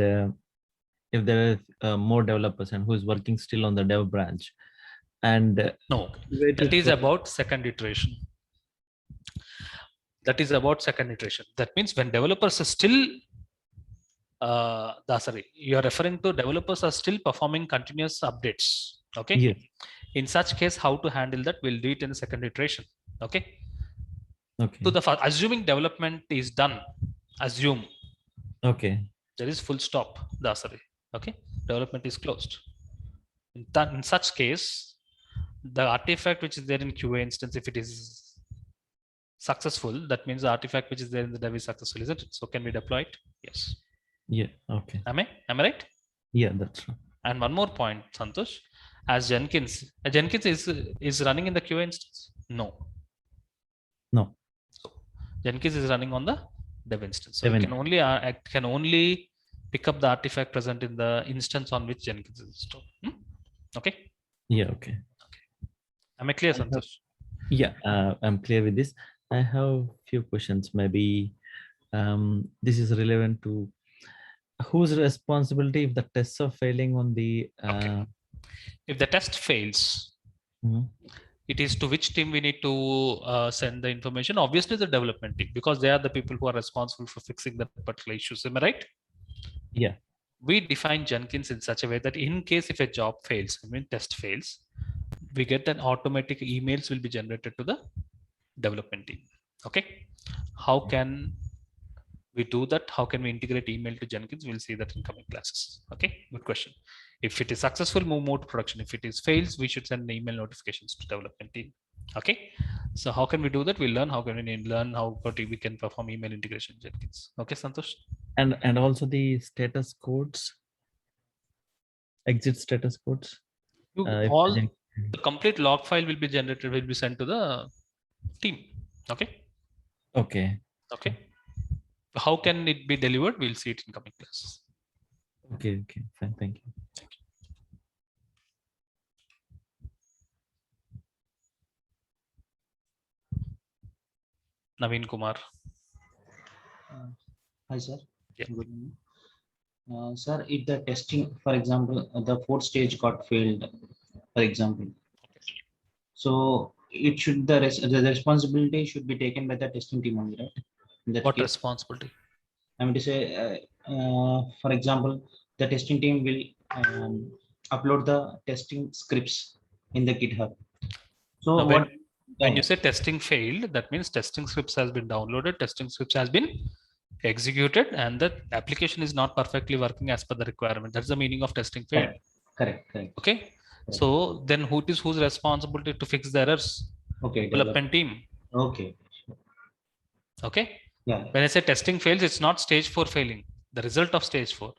if there are more developers and who is working still on the dev branch, and no, that is about second iteration. That is about second iteration. That means when developers are still Dasari, you are referring to developers are still performing continuous updates. Okay. Yes. In such case, how to handle that? We'll do it in the second iteration. Okay. Okay. To the first, assuming development is done, assume Okay. There is full stop, Dasari. Okay, development is closed. In such case, the artifact which is there in QA instance, if it is successful, that means the artifact which is there in the dev is successful, isn't it? So can we deploy it? Yes. Yeah. Okay. Am I right? Yeah, that's right. And one more point, Santosh, as Jenkins is running in the QA instance? No. No. So Jenkins is running on the dev instance. So Dev it can only pick up the artifact present in the instance on which Jenkins is installed. Okay. Yeah. Okay. Am I clear, Santosh? Yeah, I'm clear with this. I have few questions. Maybe this is relevant to whose responsibility if the tests are failing on the. Okay. If the test fails, it is to which team we need to send the information. Obviously, the development team, because they are the people who are responsible for fixing the particular issues. Am I right? Yeah. We define Jenkins in such a way that in case if a job fails, I mean test fails, we get an automatic emails will be generated to the development team. Okay. How can we do that? How can we integrate email to Jenkins? We'll see that in coming classes. Okay, good question. If it is successful, move more to production. If it is fails, we should send email notifications to development team. Okay, so how can we do that? We'll learn how can we learn how we can perform email integration in Jenkins. Okay, Santosh. And also the status codes, exit status codes. All the complete log file will be generated, will be sent to the team. Okay. Okay. Okay. How can it be delivered? We'll see it in coming classes. Okay. Okay. Fine. Thank you. Thank you. Naveen Kumar. Hi, sir. Yeah. Good evening. Sir, if the testing, for example, the fourth stage got failed, for example, so it should the responsibility should be taken by the testing team only, right? What responsibility? I mean to say, for example, the testing team will upload the testing scripts in the GitHub. So now when you say testing failed, that means testing scripts has been downloaded, testing scripts has been executed, and the application is not perfectly working as per the requirement. That's the meaning of testing failed. Correct. Okay. Correct. So then whose responsibility to fix the errors? Okay. Development team. Okay. Okay. Yeah. When I say testing fails, it's not stage 4 failing. The result of stage 4.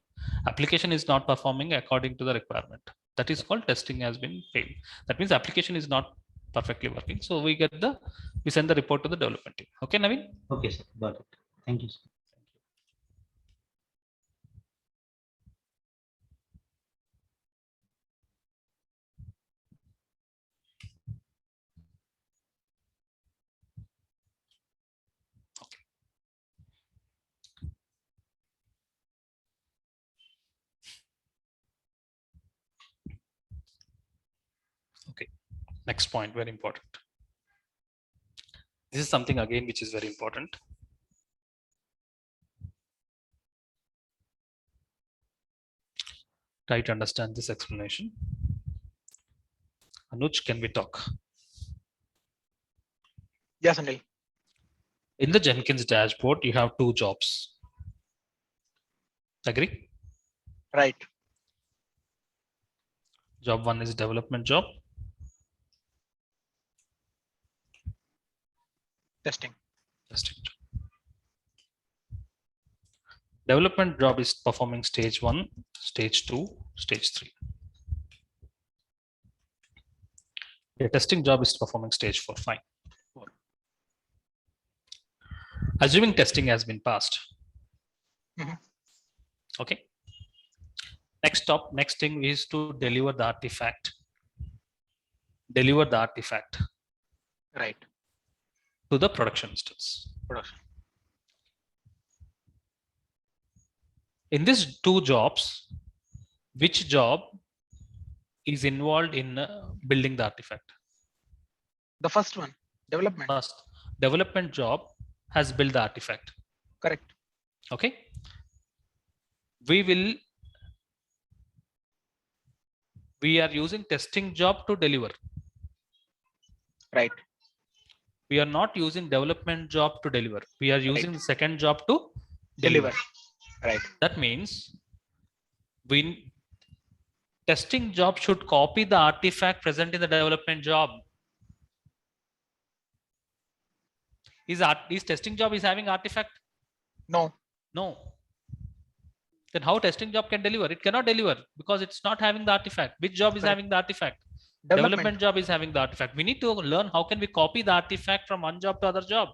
Application is not performing according to the requirement. That is called testing has been failed. That means application is not perfectly working. So we send the report to the development team. Okay, Naveen? Okay, sir. Got it. Thank you, sir. Okay, next point, very important. This is something again which is very important. Try to understand this explanation. Anuj, can we talk? Yes, Anil. In the Jenkins dashboard, you have 2 jobs. Agree? Right. Job 1 is development job. Testing. Development job is performing stage 1, stage 2, stage 3. A testing job is performing stage 4. Fine. Assuming testing has been passed. Okay. Next thing is to deliver the artifact. Right. To the production instance. In these 2 jobs, which job is involved in building the artifact? The first one, development. First, development job has built the artifact. Correct. Okay. We are using testing job to deliver. Right. We are not using development job to deliver. We are using the second job to deliver. Right. That means testing job should copy the artifact present in the development job. Is testing job is having artifact? No. No. Then how testing job can deliver? It cannot deliver because it's not having the artifact. Which job is having the artifact? Development job is having the artifact. We need to learn how can we copy the artifact from one job to other job.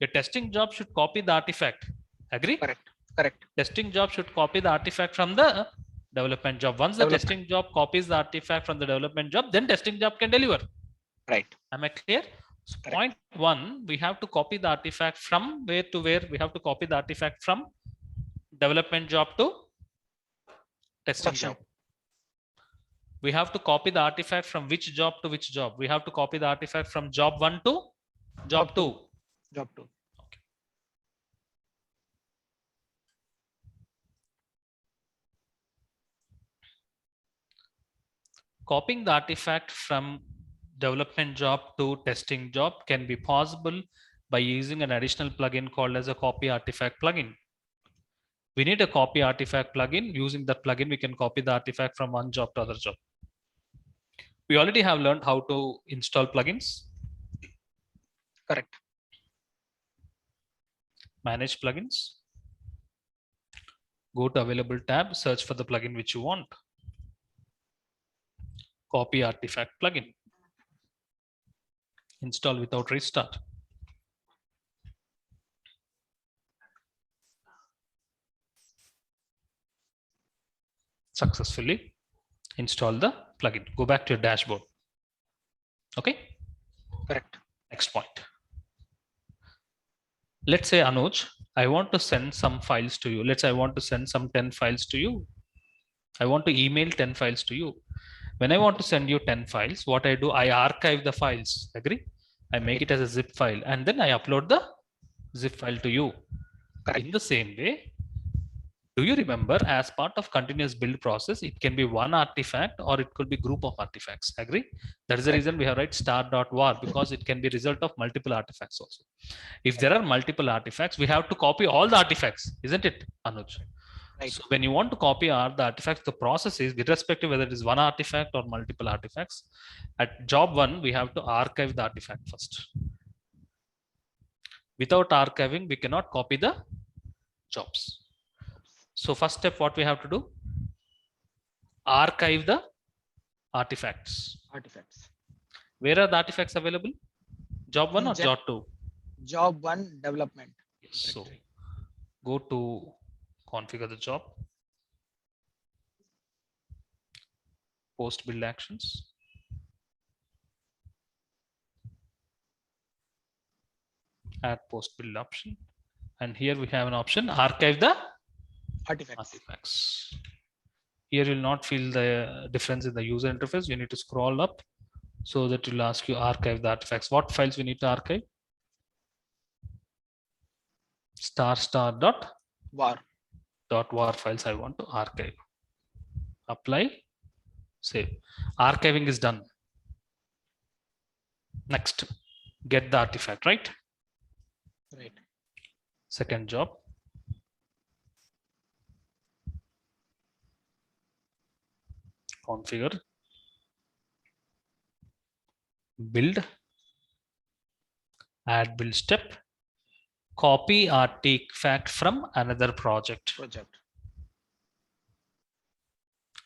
A testing job should copy the artifact. Agree? Correct. Correct. Testing job should copy the artifact from the development job. Once the testing job copies the artifact from the development job, then testing job can deliver. Right. Am I clear? So point one, we have to copy the artifact from where to where. We have to copy the artifact from development job to testing job. We have to copy the artifact from which job to which job. We have to copy the artifact from job 1 to job 2. Job 2. Okay. Copying the artifact from development job to testing job can be possible by using an additional plugin called as a copy artifact plugin. We need a copy artifact plugin. Using that plugin, we can copy the artifact from one job to other job. We already have learned how to install plugins. Correct. Manage plugins. Go to available tab, search for the plugin which you want. Copy artifact plugin. Install without restart. Successfully install the plugin. Go back to your dashboard. Okay. Correct. Next point. Let's say, Anuj, I want to send some files to you. Let's say I want to send some 10 files to you. I want to email 10 files to you. When I want to send you 10 files, what I do, I archive the files. Agree? I make it as a zip file and then I upload the zip file to you. Correct. In the same way, do you remember, as part of continuous build process, it can be one artifact or it could be group of artifacts. Agree? That is the reason we have write star.var, because it can be result of multiple artifacts also. If there are multiple artifacts, we have to copy all the artifacts, isn't it, Anuj? Right. So when you want to copy all the artifacts, the process is irrespective whether it is one artifact or multiple artifacts. At job 1, we have to archive the artifact first. Without archiving, we cannot copy the jobs. So first step, what we have to do? Archive the artifacts. Where are the artifacts available? Job 1 or job 2? Job 1 development. Yes. So go to configure the job. Post build actions. Add post build option. And here we have an option, archive the artifacts. Here you will not feel the difference in the user interface. You need to scroll up so that it will ask you archive the artifacts. What files we need to archive? *var. .var files I want to archive. Apply, save. Archiving is done. Next, get the artifact, right? Right. Second job. Configure, build, add build step, copy artifact from another project.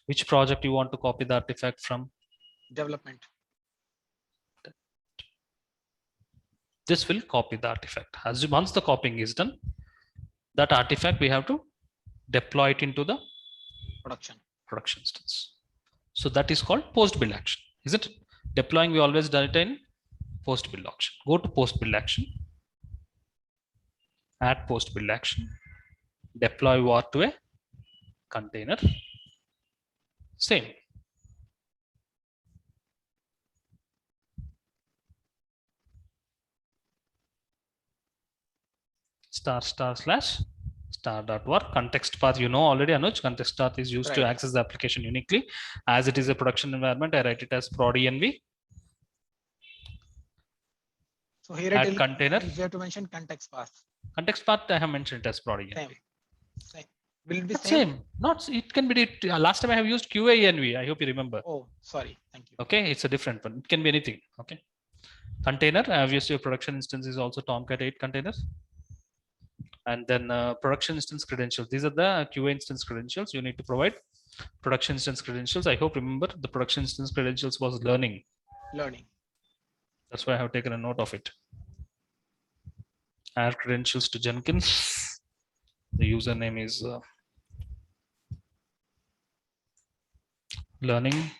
Which project you want to copy the artifact from? Development. This will copy the artifact. As once the copying is done, that artifact we have to deploy it into the production instance. So that is called post build action, isn't it? Deploying, we always done it in post build action. Go to post build action, add post build action, deploy var to a container. Same. */*star.var context path. You know already, Anuj, context path is used to access the application uniquely. As it is a production environment, I write it as prod env. So here Add it will, container. you have to mention context path. Context path I have mentioned test prod again. Same. Will it be Not same? same. Not, it can be, last time I have used QA-env. I hope you remember. Oh, sorry. Thank you. Okay, it's a different one. It can be anything. Okay. Container, obviously your production instance is also Tomcat 8 containers. And then production instance credentials. These are the QA instance credentials. You need to provide production instance credentials. I hope remember the production instance credentials was learning. Learning. That's why I have taken a note of it. Add credentials to Jenkins. The username is learning.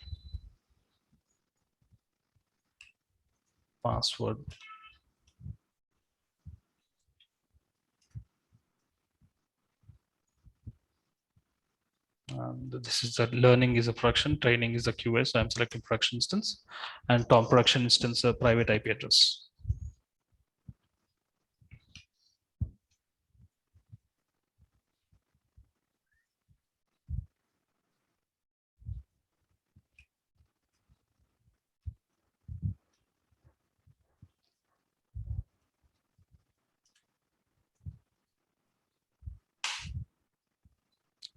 Password. And this is the learning is a production, training is a QA. So I'm selecting production instance and Tom production instance a private IP address.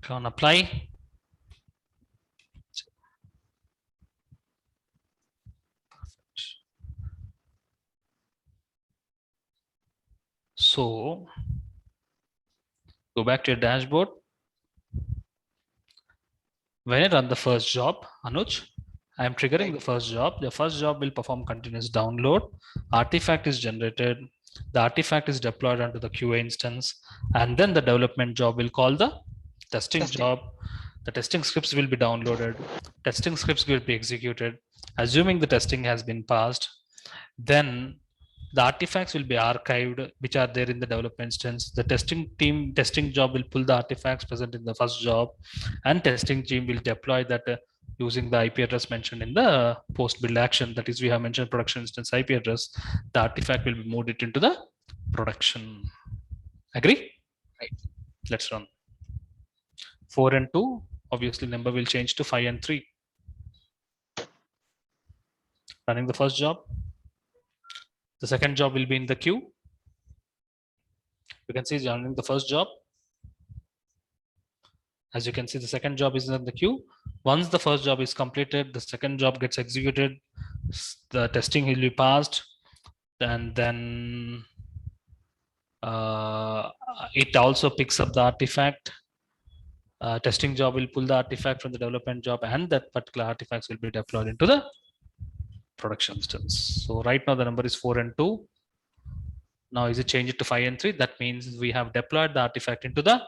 Click on apply. So go back to your dashboard. When I run the first job, Anuj, I am triggering the first job. The first job will perform continuous download. Artifact is generated. The artifact is deployed onto the QA instance. And then the development job will call the testing job. The testing scripts will be downloaded. Testing scripts will be executed. Assuming the testing has been passed, then the artifacts will be archived, which are there in the development instance. The testing job will pull the artifacts present in the first job, and testing team will deploy that using the IP address mentioned in the post build action. That is, we have mentioned production instance IP address. The artifact will be moved it into the production. Agree? Right. Let's run. 4 and 2. Obviously, number will change to 5 and 3. Running the first job. The second job will be in the queue. You can see running the first job. As you can see, the second job is in the queue. Once the first job is completed, the second job gets executed. The testing will be passed. And then it also picks up the artifact. Testing job will pull the artifact from the development job, and that particular artifacts will be deployed into the production instance. So right now the number is 4 and 2. Now is it changed to 5 and 3? That means we have deployed the artifact into the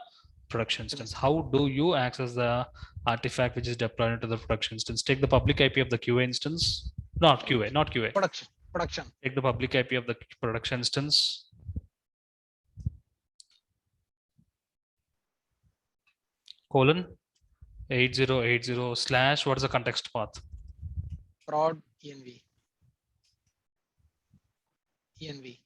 production instance. How do you access the artifact which is deployed into the production instance? Take the public IP of the QA instance. Not QA. Production. Take the public IP of the production instance. Colon 8080 / what is the context path? Prod env. Env.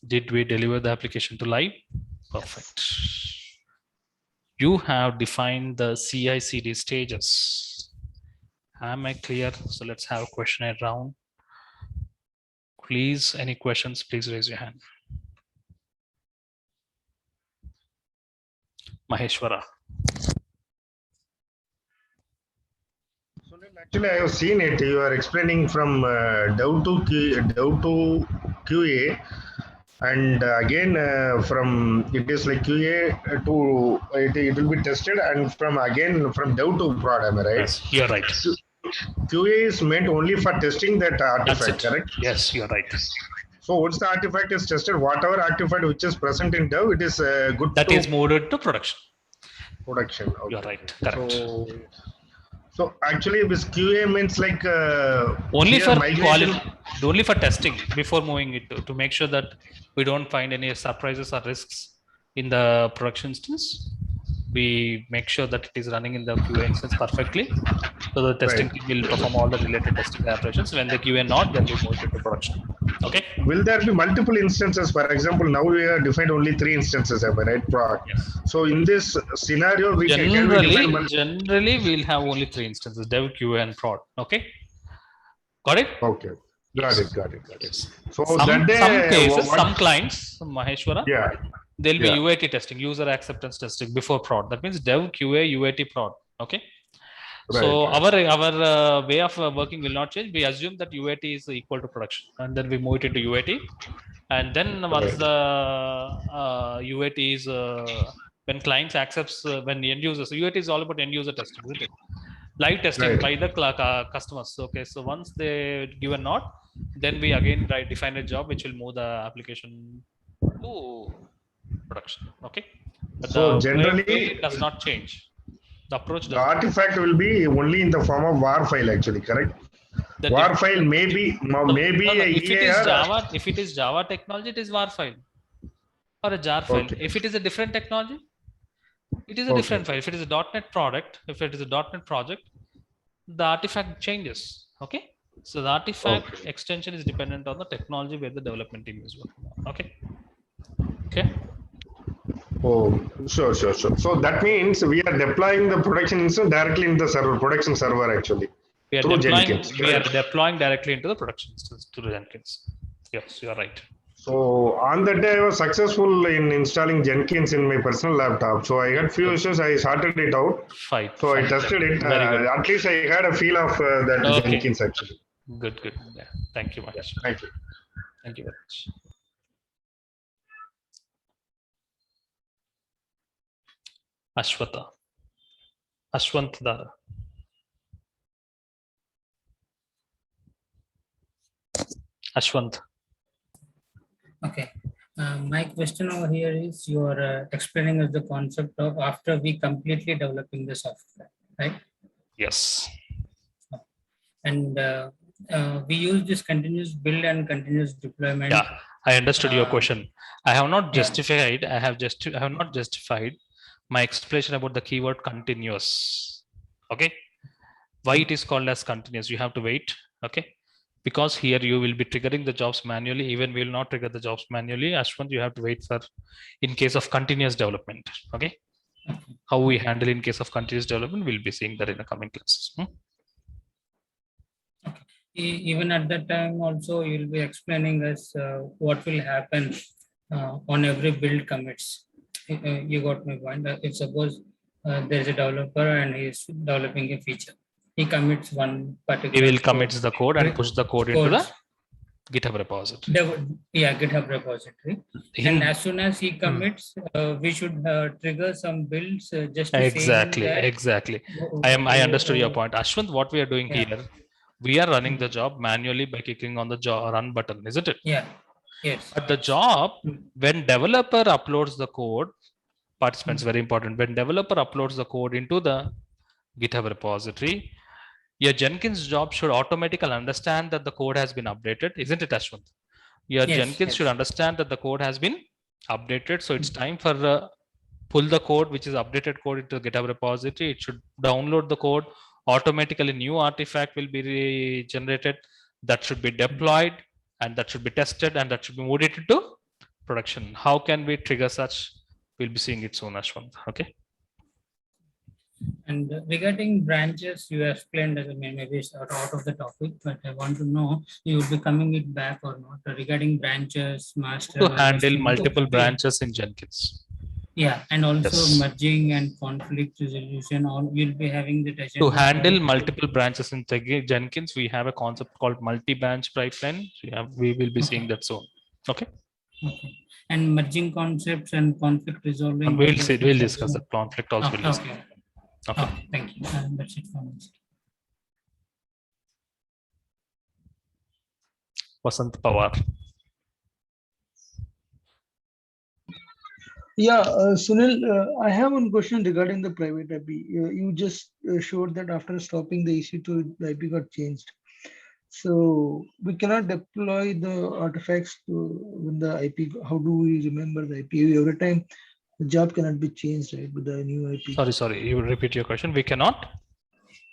Did we deliver the application to live? Perfect. Yes. You have defined the CI/CD stages. Am I clear? So let's have a questionnaire round. Please, any questions, please raise your hand. Maheshwara. Actually, I have seen it. You are explaining from dev to QA, and again from it is like QA to it will be tested, and from dev to prod. Am I right? Yes, you're right. QA is meant only for testing that artifact, correct? Yes, you're right. So once the artifact is tested, whatever artifact which is present in dev, it is good. That is moved to production. Production. Okay. You're right. Correct. So actually, this QA means like only for quality, only for testing before moving it to make sure that we don't find any surprises or risks in the production instance. We make sure that it is running in the QA instance perfectly. So the testing team will perform all the related testing operations. When the QA not, then we move it to production. Okay. Will there be multiple instances? For example, now we have defined only 3 instances, am I right? Yes. So in this scenario, we can we define generally we'll have only 3 instances: dev, QA, and prod. Okay. Got it? Okay. Got it. Yes. So Some cases, some clients, Maheshwara, yeah, there'll be yeah. UAT testing, user acceptance testing before prod. That means dev, QA, UAT, prod. Okay. So our way of working will not change. We assume that UAT is equal to production, and then we move it into UAT. And then once the UAT is when clients accepts when the end users, so UAT is all about end user testing, isn't it? Live testing by the customers. Okay, so once they give a nod, then we again define a job which will move the application to production. Okay, but So the generally way it does not change. The approach the artifact will be only in the form of var file, actually, correct? Var file maybe if it is Java, if it is Java technology, it is var file or a jar file. If it is a different technology, it is a different file. If it is a .NET product, if it is a .NET project, the artifact changes. Okay, so the artifact extension is dependent on the technology where the development team is working on. Okay. Oh, sure. So that means we are deploying the production instance directly in the server, production server, actually. We are through deploying. Jenkins, We are deploying directly into the production instance through Jenkins. Yes, you are right. So on that day, I was successful in installing Jenkins in my personal laptop. So I had few issues. I sorted it out. So I tested it. At least I had a feel of that Jenkins, actually. Good. Yeah. Thank you much. Thank you. Thank you very much. Ashwant Dara. Ashwant. Okay. My question over here is you are explaining us the concept of after we completely developing the software, right? Yes. And we use this continuous build and continuous deployment. Yeah, I understood your question. I have not justified. I have not justified my explanation about the keyword continuous. Okay. Why it is called as continuous? You have to wait. Okay. Because here you will be triggering the jobs manually. Even we will not trigger the jobs manually. Ashwant, you have to wait for in case of continuous development. Okay. How we handle in case of continuous development, we'll be seeing that in the coming classes. Even at that time also you'll be explaining us what will happen on every build commits. You got my point. If suppose there's a developer and he's developing a feature, he commits one particular. He will commits the code and push the code into the GitHub repository. GitHub repository. And as soon as he commits, we should trigger some builds just to exactly. I understood your point, Ashwant. What we are doing here, we are running the job manually by clicking on the run button, isn't it? Yeah. Yes. But the job, when developer uploads the code, participants very important. When developer uploads the code into the GitHub repository, your Jenkins job should automatically understand that the code has been updated, isn't it, Ashwant? Your Jenkins should understand that the code has been updated. So it's time for pull the code, which is updated code, into the GitHub repository. It should download the code. Automatically, new artifact will be generated. That should be deployed, and that should be tested, and that should be moved into production. How can we trigger such? We'll be seeing it soon, Ashwant. Okay. And regarding branches, you explained as maybe it's out of the topic, but I want to know you will be coming it back or not regarding branches, master. To handle multiple branches in Jenkins. Yeah, and also merging and conflict resolution. All you'll be having the to handle multiple branches in Jenkins. We have a concept called multi-branch pipeline. We will be seeing that soon. Okay. Okay. And merging concepts and conflict resolving. We'll discuss the conflict also. Okay. Thank you. That's it for me. Vasant Pawar. Yeah, Sunil, I have one question regarding the private IP. You just showed that after stopping the EC2, the IP got changed. So we cannot deploy the artifacts when the IP. How do we remember the IP? Every time the job cannot be changed, right, with the new IP. Sorry. You repeat your question. We cannot.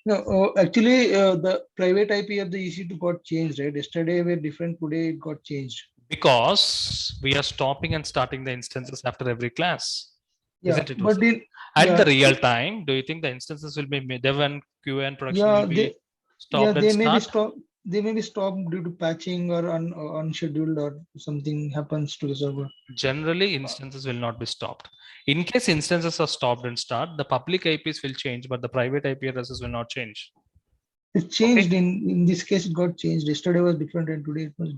No, actually, the private IP of the EC2 got changed, right? Yesterday were different, today it got changed. Because we are stopping and starting the instances after every class. Yeah, Isn't it? but At the real time, do you think the instances will be dev and QA and production will be stopped and they may be start? stopped. They may be stopped due to patching or unscheduled or something happens to the server. Generally, instances will not be stopped. In case instances are stopped and start, the public IPs will change, but the private IP addresses will not change. It changed in this case. It got changed. Yesterday was different, and today it was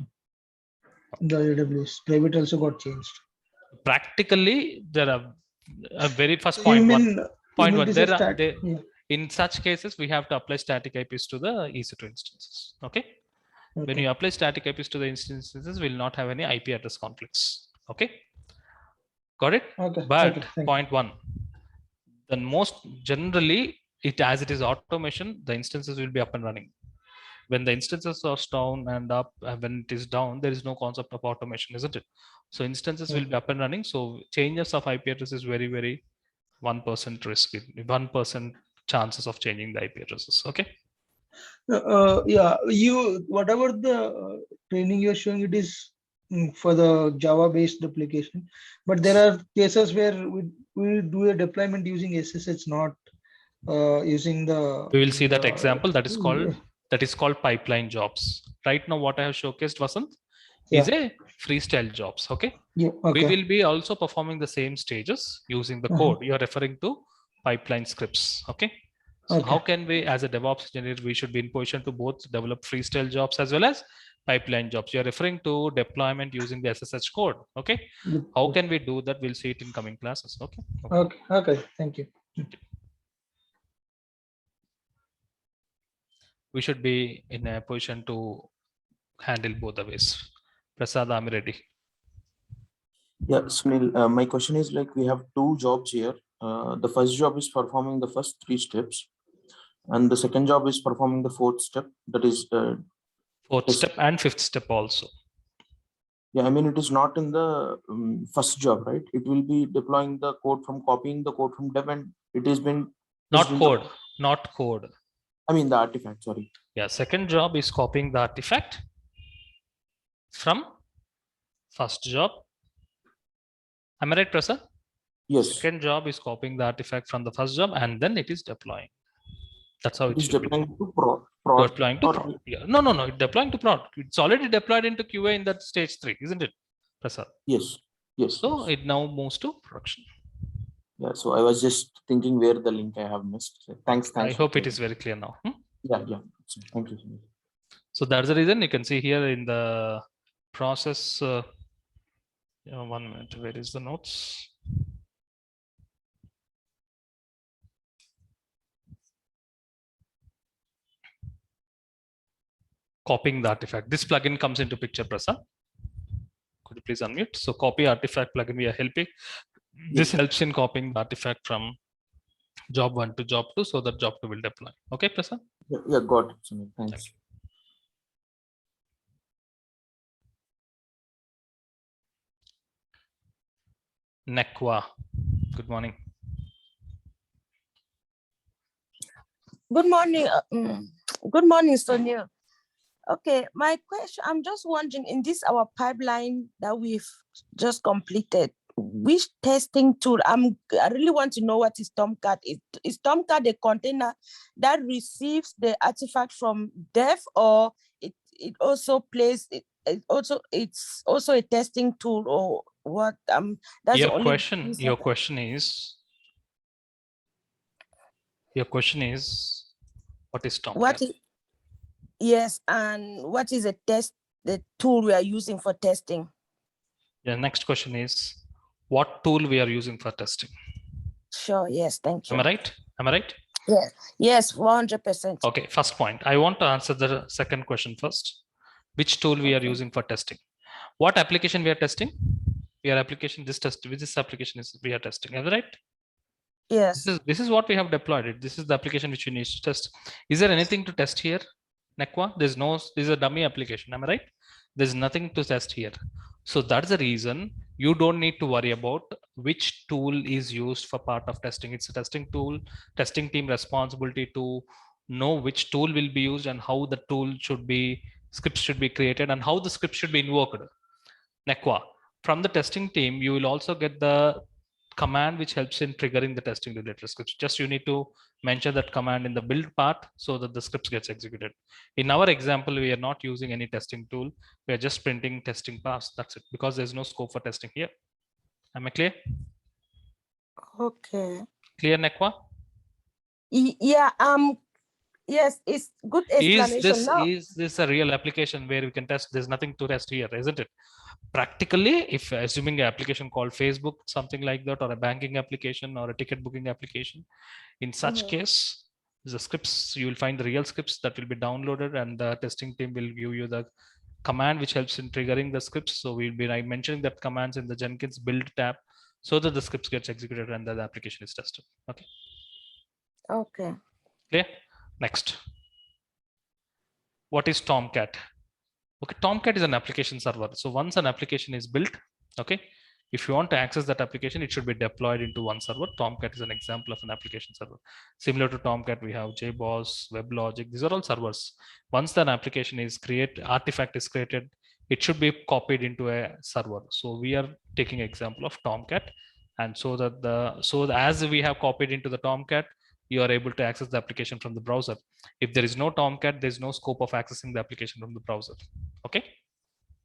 the AWS private also got changed. Practically, there are a very first point. Point one. In such cases, we have to apply static IPs to the EC2 instances. Okay. When you apply static IPs to the instances, we'll not have any IP address conflicts. Okay. Got it? Okay. But point one, then most generally, as it is automation, the instances will be up and running. When the instances are down and up, when it is down, there is no concept of automation, isn't it? So instances will be up and running. So changes of IP address is very, very 1% risky, 1% chances of changing the IP addresses. Okay. Yeah, whatever the training you're showing, it is for the Java-based application, but there are cases where we do a deployment using SSH, not using the. We will see that example that is called pipeline jobs. Right now, what I have showcased, Vasant, is a freestyle jobs. Okay. Yeah. Okay. We will be also performing the same stages using the code. You are referring to pipeline scripts. Okay. So how can we, as a DevOps engineer, we should be in position to both develop freestyle jobs as well as pipeline jobs. You are referring to deployment using the SSH code. Okay. How can we do that? We'll see it in coming classes. Okay. Okay. Thank you. We should be in a position to handle both the ways. Prasad, I'm ready. Yeah, Sunil, my question is like we have two jobs here. The first job is performing the first 3 steps, and the second job is performing the 4th step. That is 4th step and 5th step also. Yeah, I mean it is not in the first job, right? It will be deploying the code from copying the code from dev, and it has been not code. I mean the artifact. Sorry. Yeah, second job is copying the artifact from first job. Am I right, Prasad? Yes. Second job is copying the artifact from the first job, and then it is deploying. That's how it is deploying to prod. Deploying to prod. Yeah. No. It's deploying to prod. It's already deployed into QA in that stage 3, isn't it, Prasad? Yes. So it now moves to production. Yeah. So I was just thinking where the link I have missed. So thanks. I hope it is very clear now. Yeah. Thank you. So that's the reason you can see here in the process. 1 minute. Where is the notes? Copying the artifact. This plugin comes into picture, Prasad. Could you please unmute? So copy artifact plugin we are helping. This helps in copying the artifact from job 1 to job 2 so that job 2 will deploy. Okay, Prasad? Yeah, got it. Thanks. Thank you. Nekwa, good morning. Good morning. Good morning, Sonia. Okay, my question, I'm just wondering, in this our pipeline that we've just completed, which testing tool? I really want to know what is Tomcat. Is Tomcat a container that receives the artifact from dev, or it also plays it's also a testing tool, or what? That's your question is what is Tomcat? Yes, and what is the tool we are using for testing? The next question is what tool we are using for testing? Sure, yes, thank you. Am I right? Yes, 100%. Okay, first point. I want to answer the second question first. Which tool we are using for testing? What application we are testing? Which application is we are testing, am I right? Yes. This is what we have deployed. This is the application which we need to test. Is there anything to test here, Nekwa? This is a dummy application, am I right? There's nothing to test here. So that's the reason you don't need to worry about which tool is used for part of testing. It's a testing tool, testing team responsibility to know which tool will be used and how the tool should be, scripts should be created and how the script should be invoked. Nequa. From the testing team, you will also get the command which helps in triggering the testing related scripts. Just you need to mention that command in the build part so that the scripts gets executed. In our example, we are not using any testing tool. We are just printing testing pass. That's it, because there's no scope for testing here. Am I clear? Okay. Clear, Nequa? Yeah. Yes, it's good explanation. Is this a real application where we can test? There's nothing to test here, isn't it? Practically, if assuming an application called Facebook, something like that, or a banking application or a ticket booking application, in such case, the scripts, you will find the real scripts that will be downloaded, and the testing team will give you the command which helps in triggering the scripts. So we'll be mentioning that commands in the Jenkins build tab so that the scripts gets executed and the application is tested. Okay. Okay. Clear? Next. What is Tomcat? Okay, Tomcat is an application server. So once an application is built, okay, if you want to access that application, it should be deployed into one server. Tomcat is an example of an application server. Similar to Tomcat, we have JBoss, WebLogic. These are all servers. Once that application is created, artifact is created, it should be copied into a server. So we are taking example of Tomcat, and so that as we have copied into the Tomcat, you are able to access the application from the browser. If there is no Tomcat, there's no scope of accessing the application from the browser. Okay.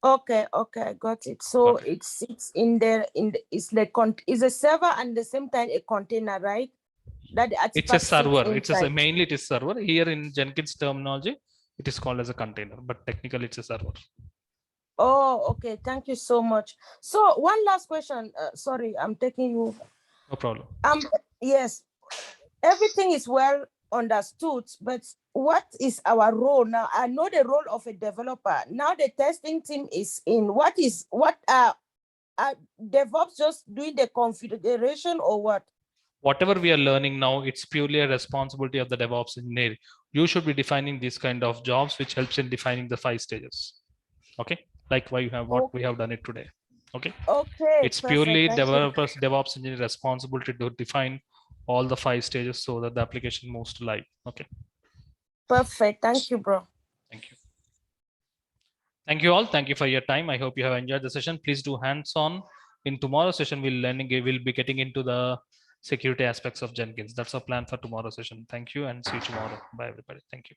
Okay, I got it. So it sits in there. It's like is a server and at the same time a container, right? That it's a server. Mainly it is server. Here in Jenkins terminology, it is called as a container, but technically it's a server. Oh, okay. Thank you so much. So one last question. Sorry, I'm taking you. No problem. Yes. Everything is well understood, but what is our role now? I know the role of a developer. Now the testing team is in. What DevOps just doing the configuration or what? Whatever we are learning now, it's purely a responsibility of the DevOps engineer. You should be defining these kind of jobs, which helps in defining the 5 stages. Okay, like why you have what we have done it today. Okay. Okay. It's purely developers, DevOps engineer responsibility to define all the 5 stages so that the application moves to live. Okay. Perfect. Thank you, bro. Thank you. Thank you all. Thank you for your time. I hope you have enjoyed the session. Please do hands-on. In tomorrow's session, we'll be getting into the security aspects of Jenkins. That's our plan for tomorrow's session. Thank you and see you tomorrow. Bye, everybody. Thank you.